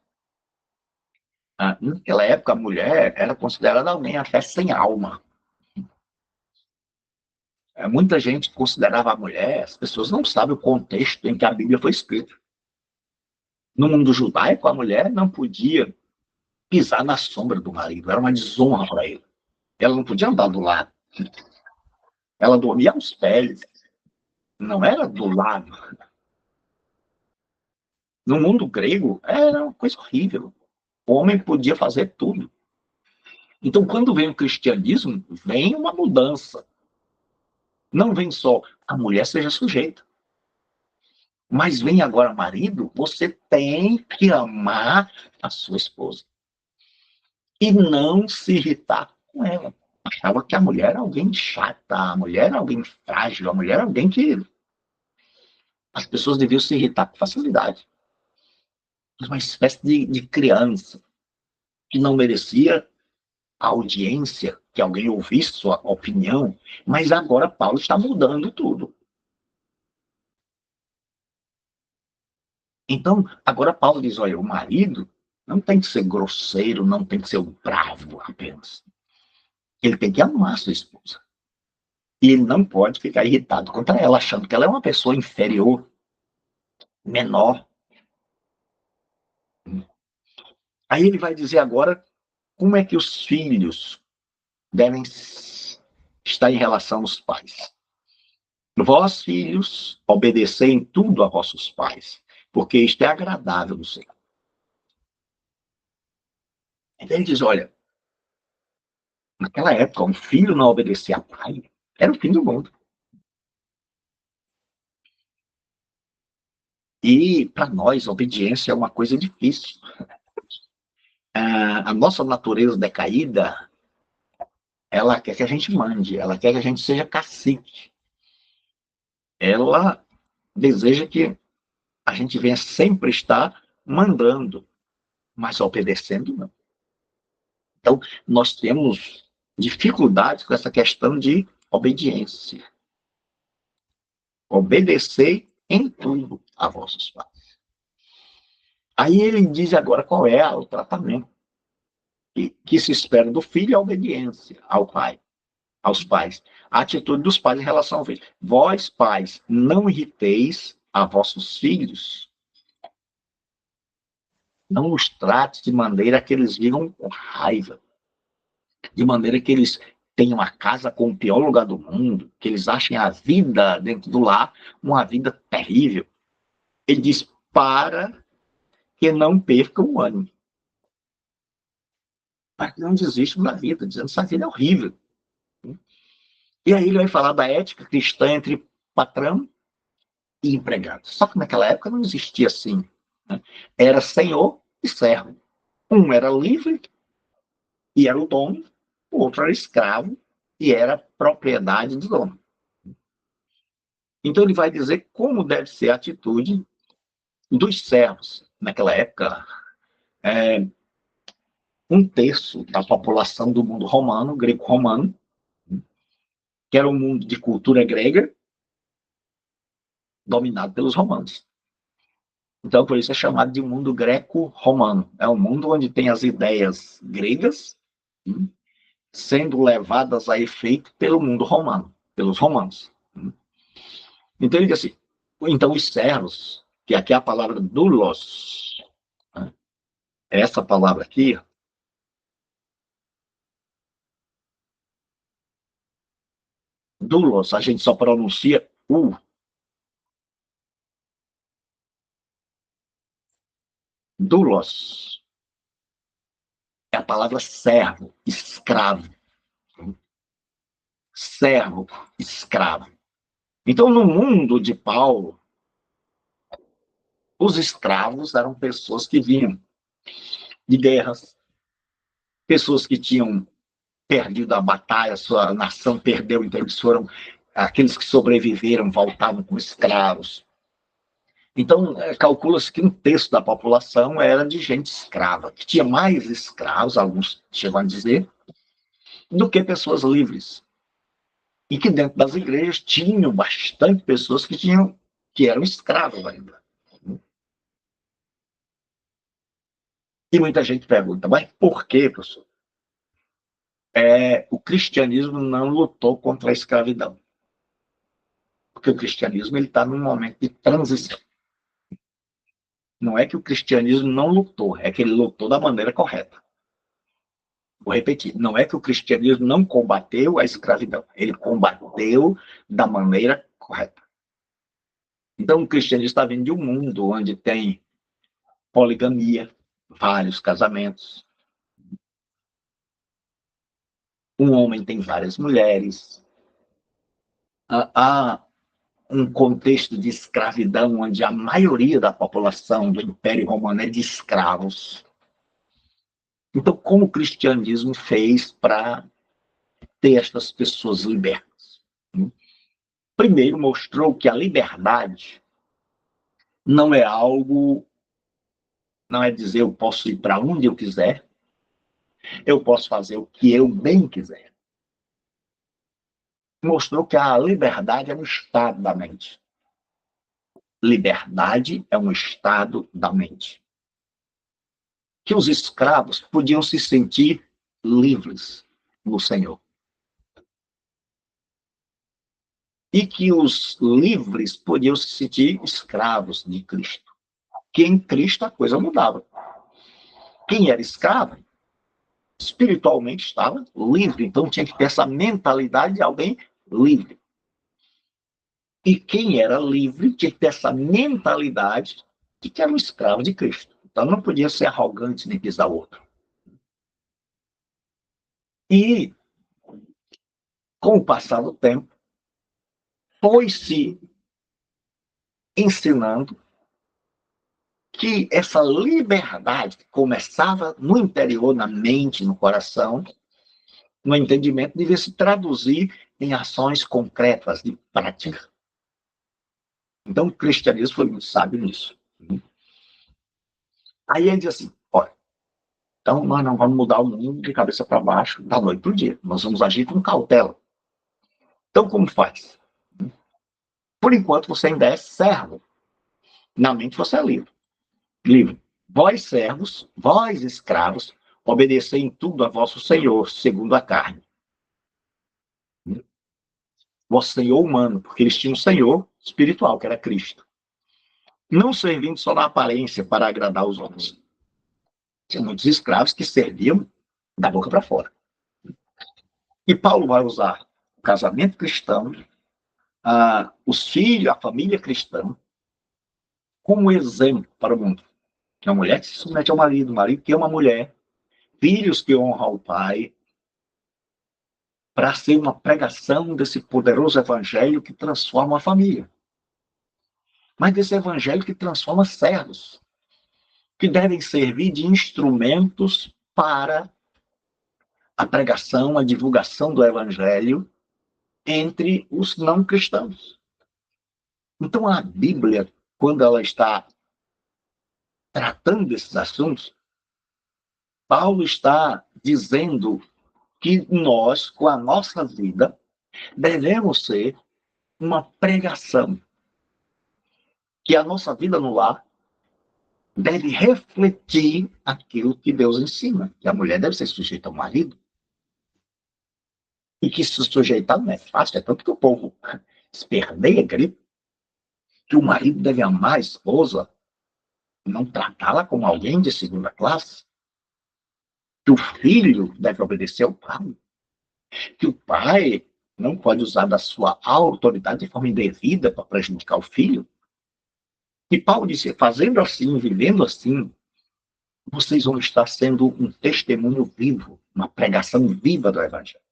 [SPEAKER 1] Naquela época, a mulher era considerada alguém até sem alma. Muita gente considerava a mulher, as pessoas não sabem o contexto em que a Bíblia foi escrita. No mundo judaico, a mulher não podia pisar na sombra do marido, era uma desonra para ele. Ela não podia andar do lado. Ela dormia aos pés, não era do lado. No mundo grego, era uma coisa horrível. O homem podia fazer tudo. Então, quando vem o cristianismo, vem uma mudança. Não vem só a mulher seja sujeita. Mas vem agora, marido, você tem que amar a sua esposa. E não se irritar com ela. Achava que a mulher era alguém chata, a mulher era alguém frágil, a mulher era alguém que as pessoas deviam se irritar com facilidade. Uma espécie de criança que não merecia a audiência, que alguém ouvisse sua opinião, mas agora Paulo está mudando tudo. Então, agora Paulo diz, olha, o marido não tem que ser grosseiro, não tem que ser bravo apenas. Ele tem que amar a sua esposa. E ele não pode ficar irritado contra ela, achando que ela é uma pessoa inferior, menor. Aí ele vai dizer agora como é que os filhos devem estar em relação aos pais. Vós, filhos, obedecei em tudo a vossos pais, porque isto é agradável no Senhor. Então ele diz, olha, naquela época, um filho não obedecia a pai, era o fim do mundo. E, para nós, obediência é uma coisa difícil. A nossa natureza decaída, ela quer que a gente mande, ela quer que a gente seja cacique. Ela deseja que a gente venha sempre estar mandando, mas obedecendo não. Então, nós temos dificuldades com essa questão de obediência. Obedecei em tudo a vossos pais. Aí ele diz agora qual é o tratamento que se espera do filho, a obediência ao pai, aos pais. A atitude dos pais em relação ao filho. Vós, pais, não irriteis a vossos filhos. Não os trate de maneira que eles vivam com raiva. De maneira que eles tenham a casa com o pior lugar do mundo, que eles achem a vida dentro do lar uma vida terrível. Ele diz, para que não percam o ânimo. Para que não desistam da vida, dizendo que essa vida é horrível. E aí ele vai falar da ética cristã entre patrão e empregado. Só que naquela época não existia assim. Né? Era senhor e servo. Um era livre e era o dono, o outro era escravo e era propriedade do dono. Então ele vai dizer como deve ser a atitude dos servos. Naquela época, um terço da população do mundo romano, greco-romano, que era um mundo de cultura grega, dominado pelos romanos. Então, por isso é chamado de mundo greco-romano. É um mundo onde tem as ideias gregas sendo levadas a efeito pelo mundo romano, pelos romanos. Então, ele diz assim, então os servos, que aqui é a palavra doulos, né? Essa palavra aqui, doulos, a gente só pronuncia U. Doulos é a palavra servo, escravo. Servo, escravo. Então, no mundo de Paulo, os escravos eram pessoas que vinham de guerras, pessoas que tinham perdido a batalha, sua nação perdeu, então eles foram, aqueles que sobreviveram voltavam como escravos. Então, calcula-se que um terço da população era de gente escrava, que tinha mais escravos, alguns chegam a dizer, do que pessoas livres. E que dentro das igrejas tinham bastante pessoas que eram escravos ainda. E muita gente pergunta, mas por quê, professor? O cristianismo não lutou contra a escravidão. Porque o cristianismo está num momento de transição. Não é que o cristianismo não lutou, é que ele lutou da maneira correta. Vou repetir, não é que o cristianismo não combateu a escravidão, ele combateu da maneira correta. Então, o cristianismo está vindo de um mundo onde tem poligamia, vários casamentos. Um homem tem várias mulheres. Há um contexto de escravidão onde a maioria da população do Império Romano é de escravos. Então, como o cristianismo fez para ter estas pessoas libertas? Primeiro, mostrou que a liberdade não é algo, não é dizer eu posso ir para onde eu quiser, eu posso fazer o que eu bem quiser. Mostrou que a liberdade é um estado da mente. Liberdade é um estado da mente. Que os escravos podiam se sentir livres no Senhor. E que os livres podiam se sentir escravos de Cristo. Que em Cristo a coisa mudava. Quem era escravo, espiritualmente estava livre, então tinha que ter essa mentalidade de alguém livre. E quem era livre tinha que ter essa mentalidade de que era um escravo de Cristo. Então não podia ser arrogante nem pisar outro. E, com o passar do tempo, foi-se ensinando que essa liberdade que começava no interior, na mente, no coração, no entendimento, devia se traduzir em ações concretas, de prática. Então, o cristianismo foi muito sábio nisso. Aí ele diz assim, olha, então nós não vamos mudar o mundo de cabeça para baixo da noite para o dia. Nós vamos agir com cautela. Então, como faz? Por enquanto, você ainda é servo. Na mente, você é livre. Livre. Vós, servos, vós, escravos, obedecei em tudo a vosso Senhor, segundo a carne. Vosso Senhor humano, porque eles tinham um Senhor espiritual, que era Cristo. Não servindo só na aparência para agradar os homens. Tinha muitos escravos que serviam da boca para fora. E Paulo vai usar o casamento cristão, os filhos, a família cristã, como exemplo para o mundo. A mulher que se submete ao marido, o marido que ama a mulher, filhos que honram o pai, para ser uma pregação desse poderoso evangelho que transforma a família. Mas desse evangelho que transforma servos, que devem servir de instrumentos para a pregação, a divulgação do evangelho entre os não cristãos. Então, a Bíblia, quando ela está tratando desses assuntos, Paulo está dizendo que nós, com a nossa vida, devemos ser uma pregação. Que a nossa vida no lar deve refletir aquilo que Deus ensina. Que a mulher deve ser sujeita ao marido. E que se sujeitar não é fácil, é tanto que o povo esperneia, grita, que o marido deve amar a esposa, não tratá-la como alguém de segunda classe, que o filho deve obedecer ao pai, que o pai não pode usar da sua autoridade de forma indevida para prejudicar o filho. E Paulo disse, fazendo assim, vivendo assim, vocês vão estar sendo um testemunho vivo, uma pregação viva do Evangelho.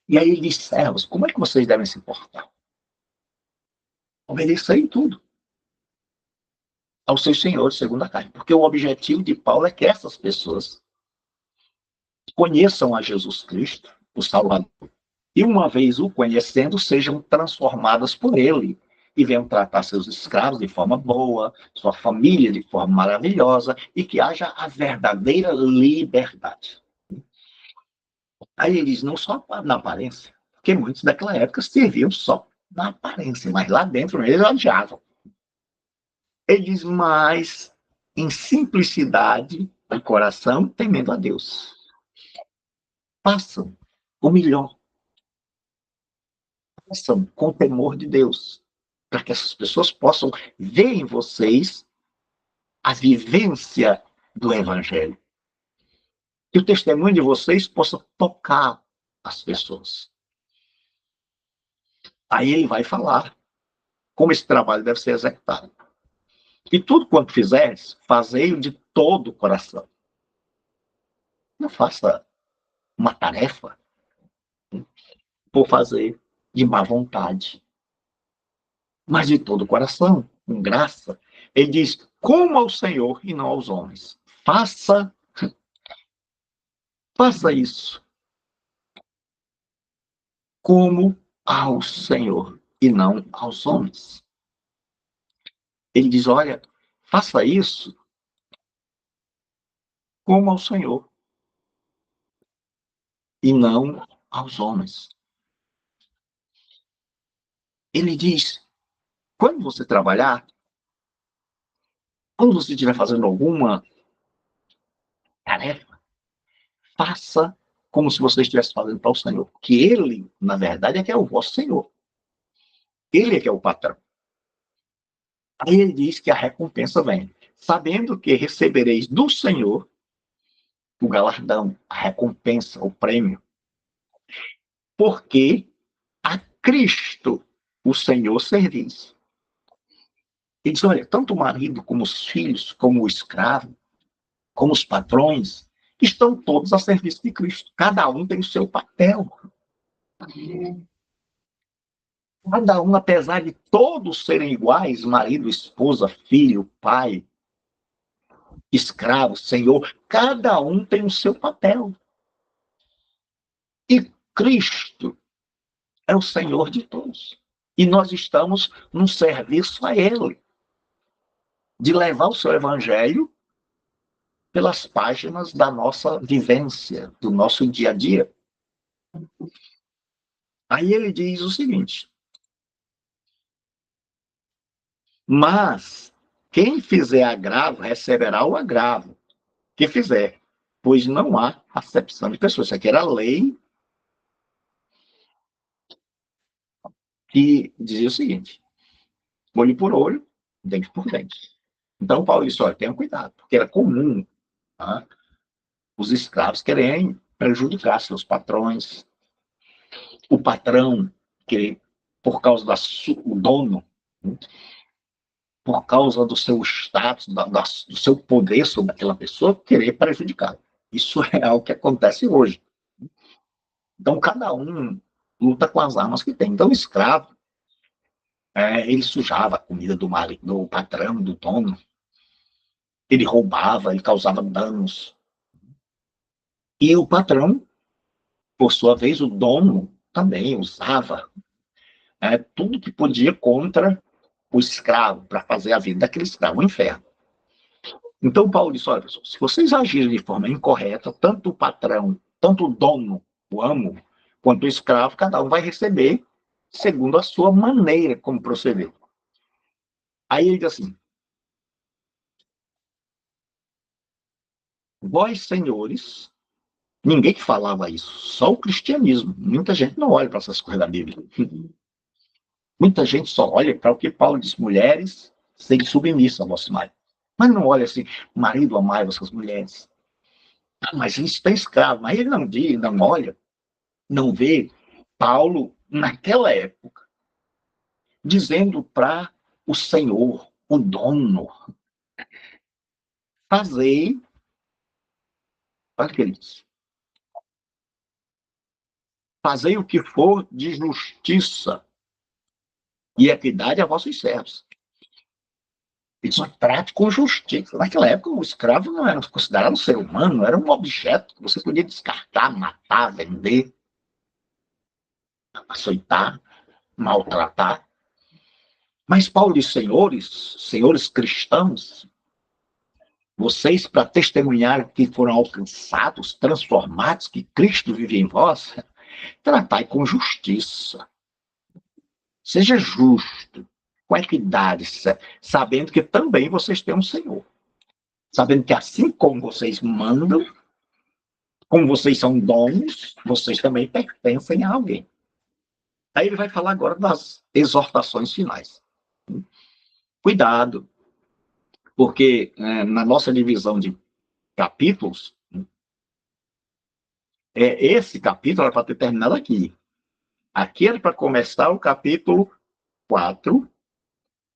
[SPEAKER 1] E aí ele diz, servos, como é que vocês devem se portar? Obedecer em tudo aos seus senhores, segundo a carne. Porque o objetivo de Paulo é que essas pessoas conheçam a Jesus Cristo, o Salvador, e uma vez o conhecendo, sejam transformadas por ele e venham tratar seus escravos de forma boa, sua família de forma maravilhosa, e que haja a verdadeira liberdade. Aí ele diz, não só na aparência, Porque muitos daquela época serviam só na aparência, mas lá dentro eles odiavam. Ele diz, mas em simplicidade do coração, temendo a Deus. Façam o melhor. Façam com temor de Deus. Para que essas pessoas possam ver em vocês a vivência do Evangelho. Que o testemunho de vocês possa tocar as pessoas. Aí ele vai falar como esse trabalho deve ser executado. E tudo quanto fizeres, fazei-o de todo o coração. Não faça uma tarefa por fazer de má vontade, mas de todo o coração, com graça. Ele diz, como ao Senhor e não aos homens. Faça isso como ao Senhor e não aos homens. Ele diz, olha, faça isso como ao Senhor e não aos homens. Ele diz, quando você trabalhar, quando você estiver fazendo alguma tarefa, faça como se você estivesse fazendo para o Senhor. Que ele, na verdade, é que é o vosso Senhor. Ele é que é o patrão. Aí ele diz que a recompensa vem. Sabendo que recebereis do Senhor o galardão, a recompensa, o prêmio. Porque a Cristo o Senhor servis. Ele diz, olha, tanto o marido como os filhos, como o escravo, como os patrões, estão todos a serviço de Cristo. Cada um tem o seu papel. Cada um, apesar de todos serem iguais, marido, esposa, filho, pai, escravo, senhor, cada um tem o seu papel. E Cristo é o Senhor de todos. E nós estamos num serviço a Ele, de levar o seu evangelho pelas páginas da nossa vivência, do nosso dia a dia. Aí ele diz o seguinte, mas quem fizer agravo receberá o agravo que fizer, pois não há acepção de pessoas. Isso aqui era a lei que dizia o seguinte, olho por olho, dente por dente. Então Paulo disse, olha, tenha cuidado, porque era comum, tá, os escravos querem prejudicar seus patrões, o patrão, que por causa o dono, por causa do seu status, do seu poder sobre aquela pessoa, querer prejudicar. Isso é algo que acontece hoje. Então, cada um luta com as armas que tem. Então, o escravo, ele sujava a comida do marido, do patrão, do dono. Ele roubava, ele causava danos. E o patrão, por sua vez, o dono, também usava tudo que podia contra o escravo, para fazer a vida daquele escravo um inferno. Então, Paulo disse, olha, pessoal, se vocês agirem de forma incorreta, tanto o patrão, tanto o dono, o amo, quanto o escravo, cada um vai receber segundo a sua maneira como proceder. Aí ele diz assim, vós, senhores, ninguém que falava isso, só o cristianismo. Muita gente não olha para essas coisas da Bíblia. Muita gente só olha para o que Paulo diz, mulheres, sejam submissas a vosso marido. Mas não olha assim, marido, amai vossas mulheres. Mas isso tem escravo. Mas ele não diz, não olha, não vê Paulo, naquela época, dizendo para o Senhor, o dono, fazei, olha o que ele diz, fazei o que for de justiça e equidade a vossos servos. Ele diz, trate com justiça. Naquela época, o escravo não era considerado um ser humano, era um objeto que você podia descartar, matar, vender, açoitar, maltratar. Mas Paulo diz, senhores cristãos, vocês, para testemunhar que foram alcançados, transformados, que Cristo vive em vós, Tratai com justiça. Seja justo, com equidade, sabendo que também vocês têm um Senhor. Sabendo que assim como vocês mandam, como vocês são donos, vocês também pertencem a alguém. Aí ele vai falar agora das exortações finais. Cuidado, porque na nossa divisão de capítulos, esse capítulo era para ter terminado aqui. Aqui era para começar o capítulo 4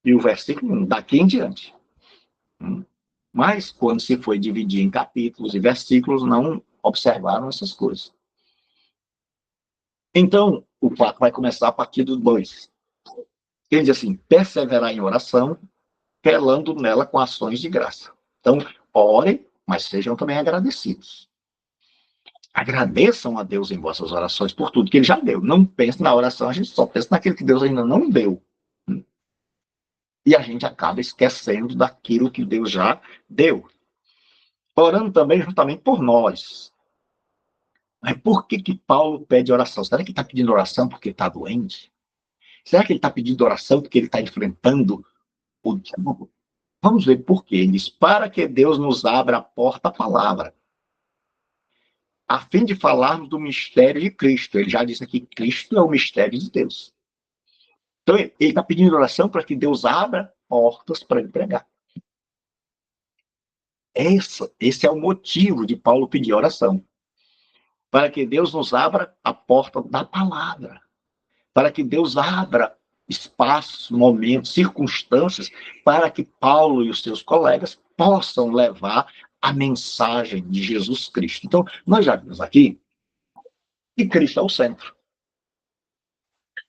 [SPEAKER 1] e o versículo 1, daqui em diante. Mas, quando se foi dividir em capítulos e versículos, não observaram essas coisas. Então, o 4 vai começar a partir do 2. Ele diz assim: perseverar em oração, velando nela com ações de graça. Então, orem, mas sejam também agradecidos. Agradeçam a Deus em vossas orações por tudo que Ele já deu. Não pense na oração, a gente só pensa naquilo que Deus ainda não deu. E a gente acaba esquecendo daquilo que Deus já deu. Orando também juntamente por nós. Mas por que Paulo pede oração? Será que ele está pedindo oração porque está doente? Será que ele está pedindo oração porque ele está enfrentando o diabo? Vamos ver por quê. Ele diz: para que Deus nos abra a porta à palavra, a fim de falarmos do mistério de Cristo. Ele já disse aqui: Cristo é o mistério de Deus. Então, ele está pedindo oração para que Deus abra portas para ele pregar. Esse é o motivo de Paulo pedir oração. Para que Deus nos abra a porta da palavra. Para que Deus abra espaços, momentos, circunstâncias, para que Paulo e os seus colegas possam levar a mensagem de Jesus Cristo. Então, nós já vimos aqui que Cristo é o centro.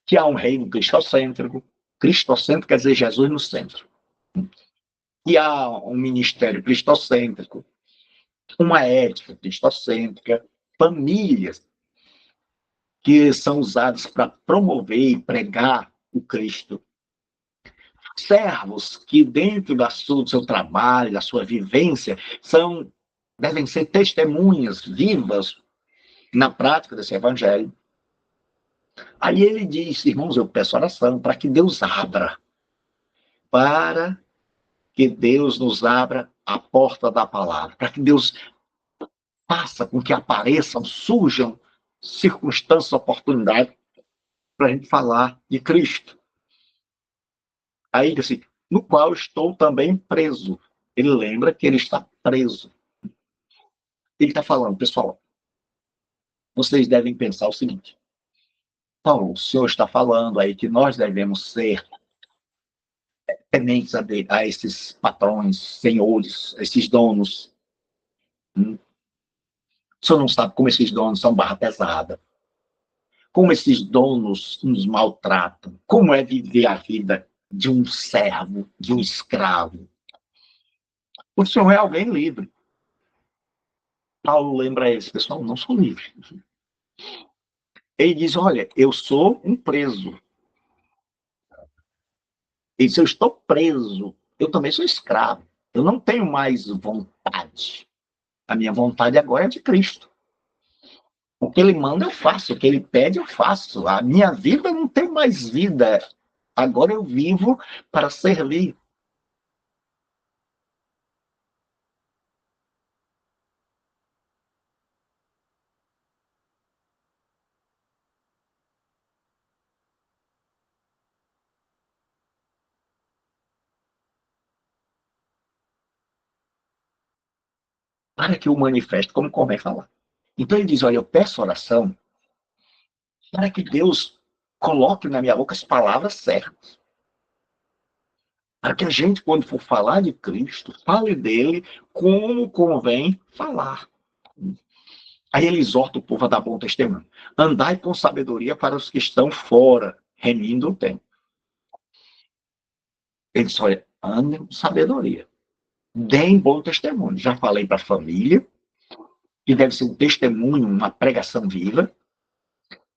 [SPEAKER 1] Que há um reino cristocêntrico. Cristocêntrico quer dizer Jesus no centro. Que há um ministério cristocêntrico, uma ética cristocêntrica, famílias que são usadas para promover e pregar o Cristo. Servos que, dentro do seu trabalho, da sua vivência, devem ser testemunhas vivas na prática desse evangelho. Aí ele diz: irmãos, eu peço oração para que Deus abra, para que Deus nos abra a porta da palavra, para que Deus faça com que apareçam, surjam circunstâncias, oportunidades para a gente falar de Cristo. Aí, assim, no qual estou também preso. Ele lembra que ele está preso. Ele está falando: pessoal, vocês devem pensar o seguinte: Paulo, o senhor está falando aí que nós devemos ser tementes a esses patrões, senhores, esses donos. O senhor não sabe como esses donos são barra pesada, como esses donos nos maltratam, como é viver a vida de um servo, de um escravo. O senhor é alguém livre. Paulo lembra eles: pessoal, não sou livre. Ele diz: olha, eu sou um preso. Ele diz: eu estou preso. Eu também sou escravo. Eu não tenho mais vontade. A minha vontade agora é de Cristo. O que ele manda, eu faço. O que ele pede, eu faço. A minha vida não tem mais vida. Agora eu vivo para servir. Para que eu manifeste como convém falar. Então ele diz: olha, eu peço oração para que Deus coloque na minha boca as palavras certas. Para que a gente, quando for falar de Cristo, fale dele como convém falar. Aí ele exorta o povo a dar bom testemunho. Andai com sabedoria para os que estão fora, remindo o tempo. Ele diz: olha, andem com sabedoria. Deem bom testemunho. Já falei para a família, que deve ser um testemunho, uma pregação viva,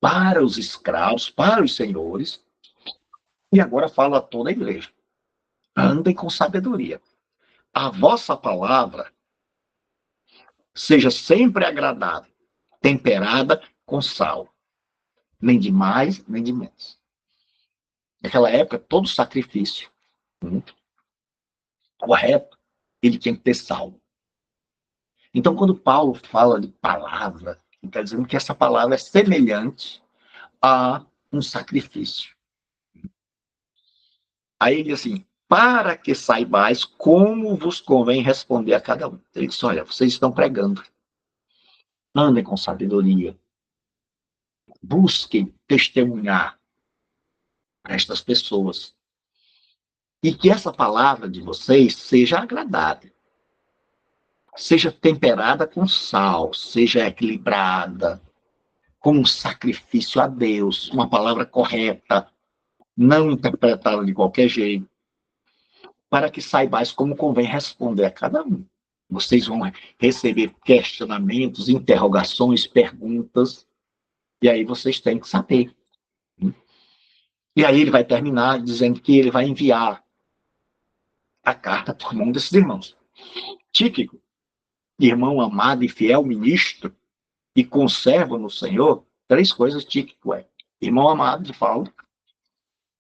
[SPEAKER 1] para os escravos, para os senhores, e agora falo a toda a igreja: andem com sabedoria. A vossa palavra seja sempre agradável, temperada com sal. nem de mais, nem de menos. Naquela época, todo sacrifício correto, ele tinha que ter sal. Então, quando Paulo fala de palavra, ele está dizendo que essa palavra é semelhante a um sacrifício. Aí ele diz assim, para que saibais como vos convém responder a cada um. Ele diz, olha, vocês estão pregando. Andem com sabedoria. Busquem testemunhar para estas pessoas. E que essa palavra de vocês seja agradável. Seja temperada com sal, seja equilibrada, como um sacrifício a Deus, uma palavra correta, não interpretada de qualquer jeito, para que saibais como convém responder a cada um. Vocês vão receber questionamentos, interrogações, perguntas, e aí vocês têm que saber. E aí ele vai terminar dizendo que ele vai enviar a carta por mão desses irmãos. Tíquico, irmão amado e fiel ministro, e conserva no Senhor, 3 coisas Tíquico é. Irmão amado de Paulo,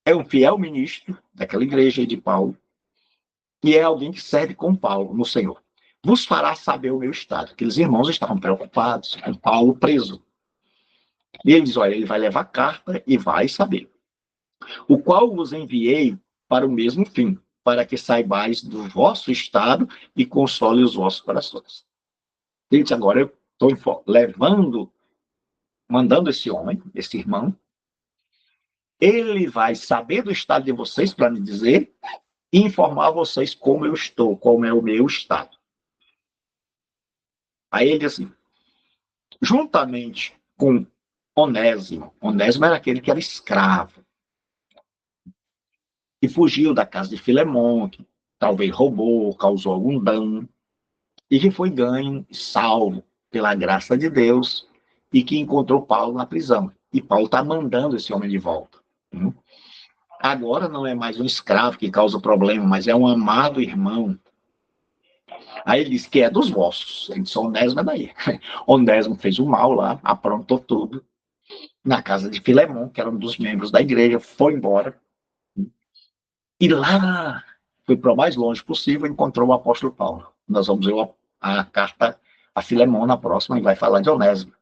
[SPEAKER 1] é um fiel ministro daquela igreja de Paulo, e é alguém que serve com Paulo no Senhor. Vos fará saber o meu estado. Aqueles irmãos estavam preocupados com Paulo preso. E ele diz, olha, ele vai levar carta e vai saber. O qual vos enviei para o mesmo fim, para que saibais do vosso estado e console os vossos corações. Ele diz, agora eu estou mandando esse homem, esse irmão, ele vai saber do estado de vocês para me dizer e informar vocês como eu estou, como é o meu estado. Aí ele diz assim, juntamente com Onésimo era aquele que era escravo, e fugiu da casa de Filemon, que talvez roubou, causou algum dano, e que foi ganho, salvo pela graça de Deus, e que encontrou Paulo na prisão. E Paulo está mandando esse homem de volta. Agora não é mais um escravo que causa problema, mas é um amado irmão. Aí ele diz que é dos vossos. Ele disse, Onésimo é daí. Onésimo fez o mal lá, aprontou tudo. Na casa de Filemon, que era um dos membros da igreja, foi embora. E lá, foi para o mais longe possível, encontrou o apóstolo Paulo. Nós vamos ver a carta a Filemon na próxima e vai falar de Onésimo.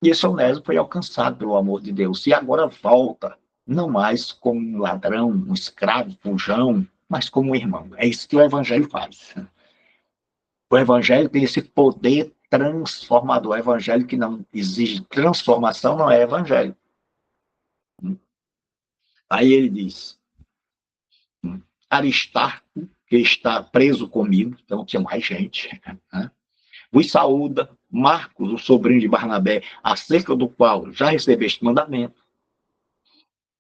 [SPEAKER 1] E esse Onésimo foi alcançado pelo amor de Deus. E agora volta, não mais como um ladrão, um escravo, fujão, mas como um irmão. É isso que o evangelho faz. O evangelho tem esse poder transformador. O evangelho que não exige transformação não é evangelho. Aí ele diz, Aristarco, que está preso comigo, então tinha mais gente, né? Vos saúda, Marcos, o sobrinho de Barnabé, acerca do qual já recebeste mandamento.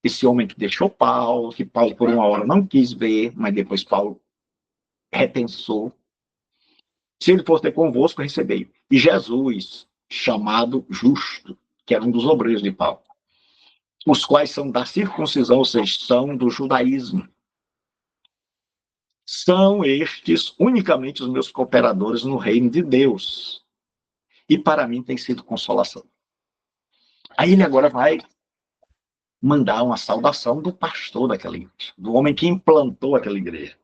[SPEAKER 1] Esse homem que deixou Paulo, que Paulo por uma hora não quis ver, mas depois Paulo repensou. Se ele for ter convosco, recebei. E Jesus, chamado Justo, que era um dos obreiros de Paulo, os quais são da circuncisão, ou seja, são do judaísmo. São estes unicamente os meus cooperadores no reino de Deus. E para mim tem sido consolação. Aí ele agora vai mandar uma saudação do pastor daquela igreja, do homem que implantou aquela igreja,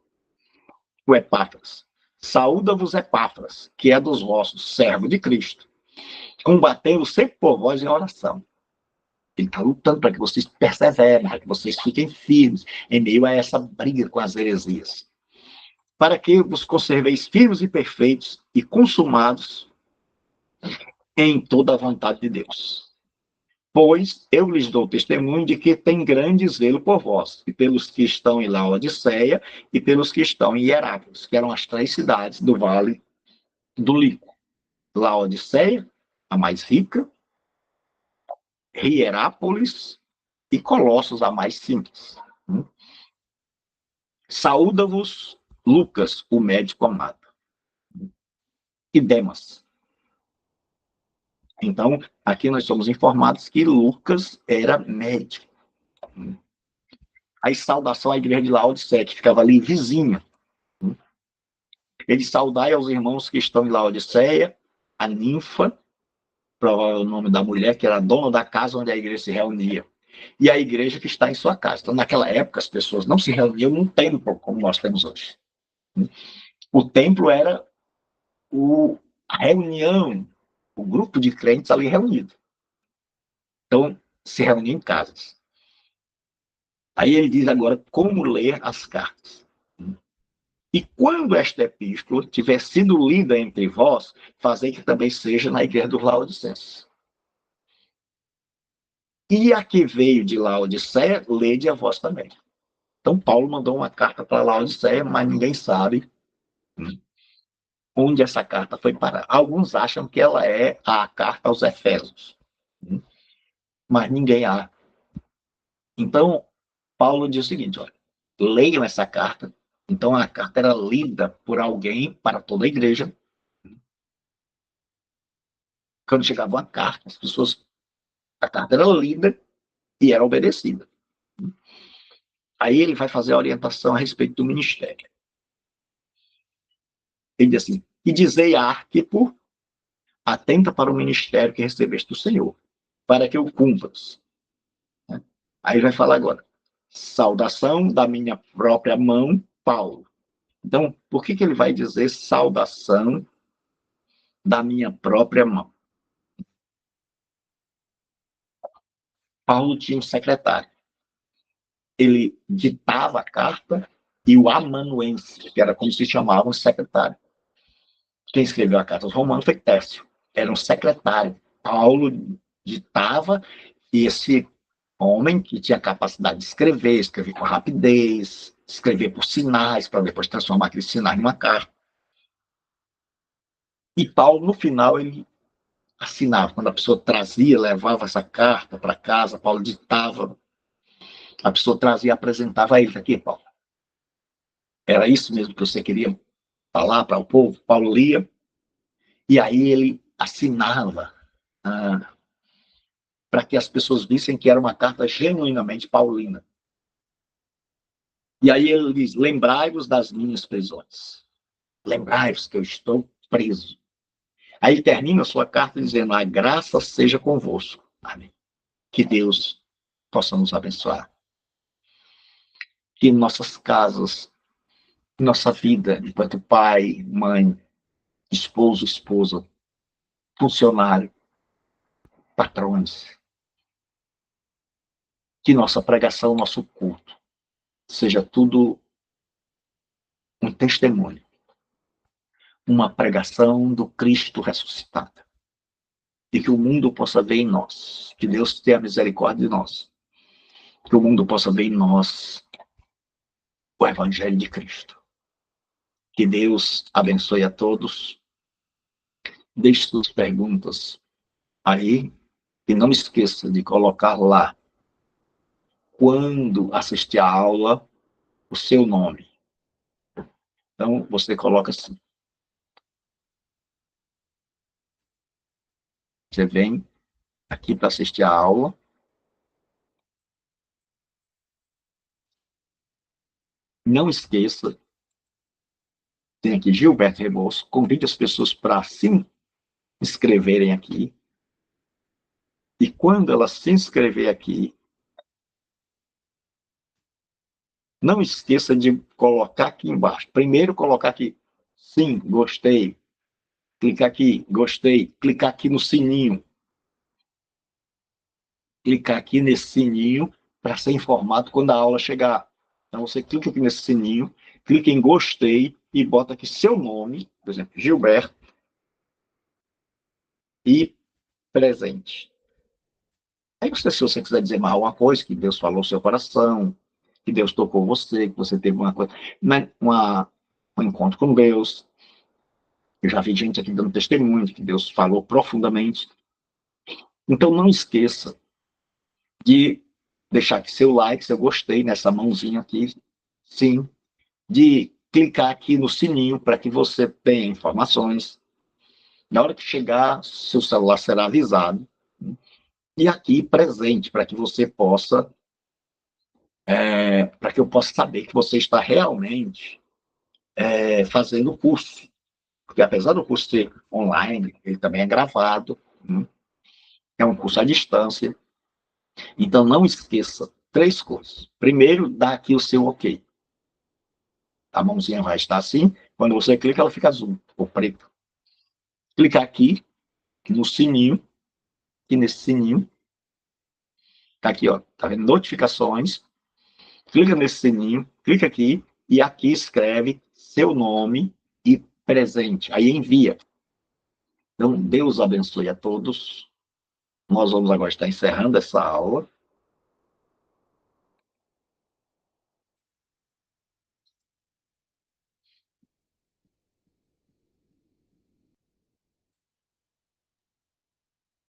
[SPEAKER 1] o Epáfras. Saúda-vos, Epáfras, que é dos vossos, servo de Cristo, combatendo sempre por vós em oração. Ele está lutando para que vocês perseverem, para que vocês fiquem firmes em meio a essa briga com as heresias. Para que vos conserveis firmes e perfeitos e consumados em toda a vontade de Deus. Pois eu lhes dou testemunho de que tem grande zelo por vós, e pelos que estão em Laodiceia, e pelos que estão em Hierápolis, que eram as 3 cidades do Vale do Lico. Laodiceia, a mais rica, Hierápolis e Colossos, a mais simples. Saúda-vos, Lucas, o médico amado, e Demas. Então, aqui nós somos informados que Lucas era médico. Aí, saudação à igreja de Laodiceia, que ficava ali vizinha. Ele saudai aos irmãos que estão em Laodiceia, a Ninfa, provavelmente o nome da mulher, que era dona da casa onde a igreja se reunia. E a igreja que está em sua casa. Então, naquela época, as pessoas não se reuniam num templo, como nós temos hoje. O templo era a reunião, o grupo de crentes ali reunido. Então, se reunia em casas. Aí ele diz agora como ler as cartas. E quando esta epístola tiver sido lida entre vós, fazei que também seja na igreja dos Laodicenses. E a que veio de Laodiceia, lede a vós também. Então, Paulo mandou uma carta para Laodiceia, mas ninguém sabe onde essa carta foi parar. Alguns acham que ela é a carta aos Efésios, mas ninguém há. Então, Paulo diz o seguinte, olha, leiam essa carta. Então, a carta era lida por alguém para toda a igreja. Quando chegava uma carta, a carta era lida e era obedecida. Aí ele vai fazer a orientação a respeito do ministério. Ele diz assim, e dizei a Arquipo, atenta para o ministério que recebeste do Senhor, para que o cumpras. Aí ele vai falar agora, saudação da minha própria mão, Paulo. Então, por que ele vai dizer saudação da minha própria mão? Paulo tinha um secretário. Ele ditava a carta e o amanuense, que era como se chamava o secretário. Quem escreveu a carta aos Romanos foi Tércio. Era um secretário. Paulo ditava e esse homem que tinha capacidade de escrever com rapidez, escrever por sinais, para depois transformar aqueles sinais numa carta. E Paulo, no final, ele assinava. Quando a pessoa trazia, levava essa carta para casa, Paulo ditava. A pessoa trazia e apresentava a ele. Aqui, Paulo. Era isso mesmo que você queria falar para o povo? Paulo lia. E aí ele assinava para que as pessoas vissem que era uma carta genuinamente paulina. E aí ele diz, lembrai-vos das minhas prisões. Lembrai-vos que eu estou preso. Aí termina a sua carta dizendo, a graça seja convosco. Amém. Que Deus possa nos abençoar. Que nossas casas, nossa vida, enquanto pai, mãe, esposo, esposa, funcionário, patrões, que nossa pregação, nosso culto, seja tudo um testemunho, uma pregação do Cristo ressuscitado. E que o mundo possa ver em nós, que Deus tenha misericórdia de nós, que o mundo possa ver em nós o Evangelho de Cristo. Que Deus abençoe a todos. Deixe suas perguntas aí e não esqueça de colocar lá, quando assistir a aula, o seu nome. Então, você coloca assim. Você vem aqui para assistir a aula. Não esqueça, tem aqui Gilberto Rebouças, convide as pessoas para se inscreverem aqui. E quando ela se inscrever aqui, não esqueça de colocar aqui embaixo. Primeiro, colocar aqui, sim, gostei. Clicar aqui, gostei. Clicar aqui no sininho. Clicar aqui nesse sininho para ser informado quando a aula chegar. Então, você clica aqui nesse sininho, clica em gostei e bota aqui seu nome, por exemplo, Gilberto, e presente. Aí, se você quiser dizer mais alguma coisa, que Deus falou no seu coração, que Deus tocou você, que você teve uma coisa, né, um encontro com Deus. Eu já vi gente aqui dando testemunho de que Deus falou profundamente. Então, não esqueça de deixar aqui seu like, seu gostei nessa mãozinha aqui, sim, de clicar aqui no sininho para que você tenha informações. Na hora que chegar, seu celular será avisado. E aqui presente, para que você possa, para que eu possa saber que você está realmente fazendo o curso. Porque apesar do curso ser online, ele também é gravado. É um curso à distância. Então, não esqueça 3 coisas. Primeiro, dá aqui o seu ok. A mãozinha vai estar assim. Quando você clica, ela fica azul ou preta. Clica aqui no sininho, aqui nesse sininho. Tá aqui, ó. Tá vendo? Notificações. Clica nesse sininho, clica aqui e aqui escreve seu nome e presente. Aí envia. Então, Deus abençoe a todos. Nós vamos agora estar encerrando essa aula.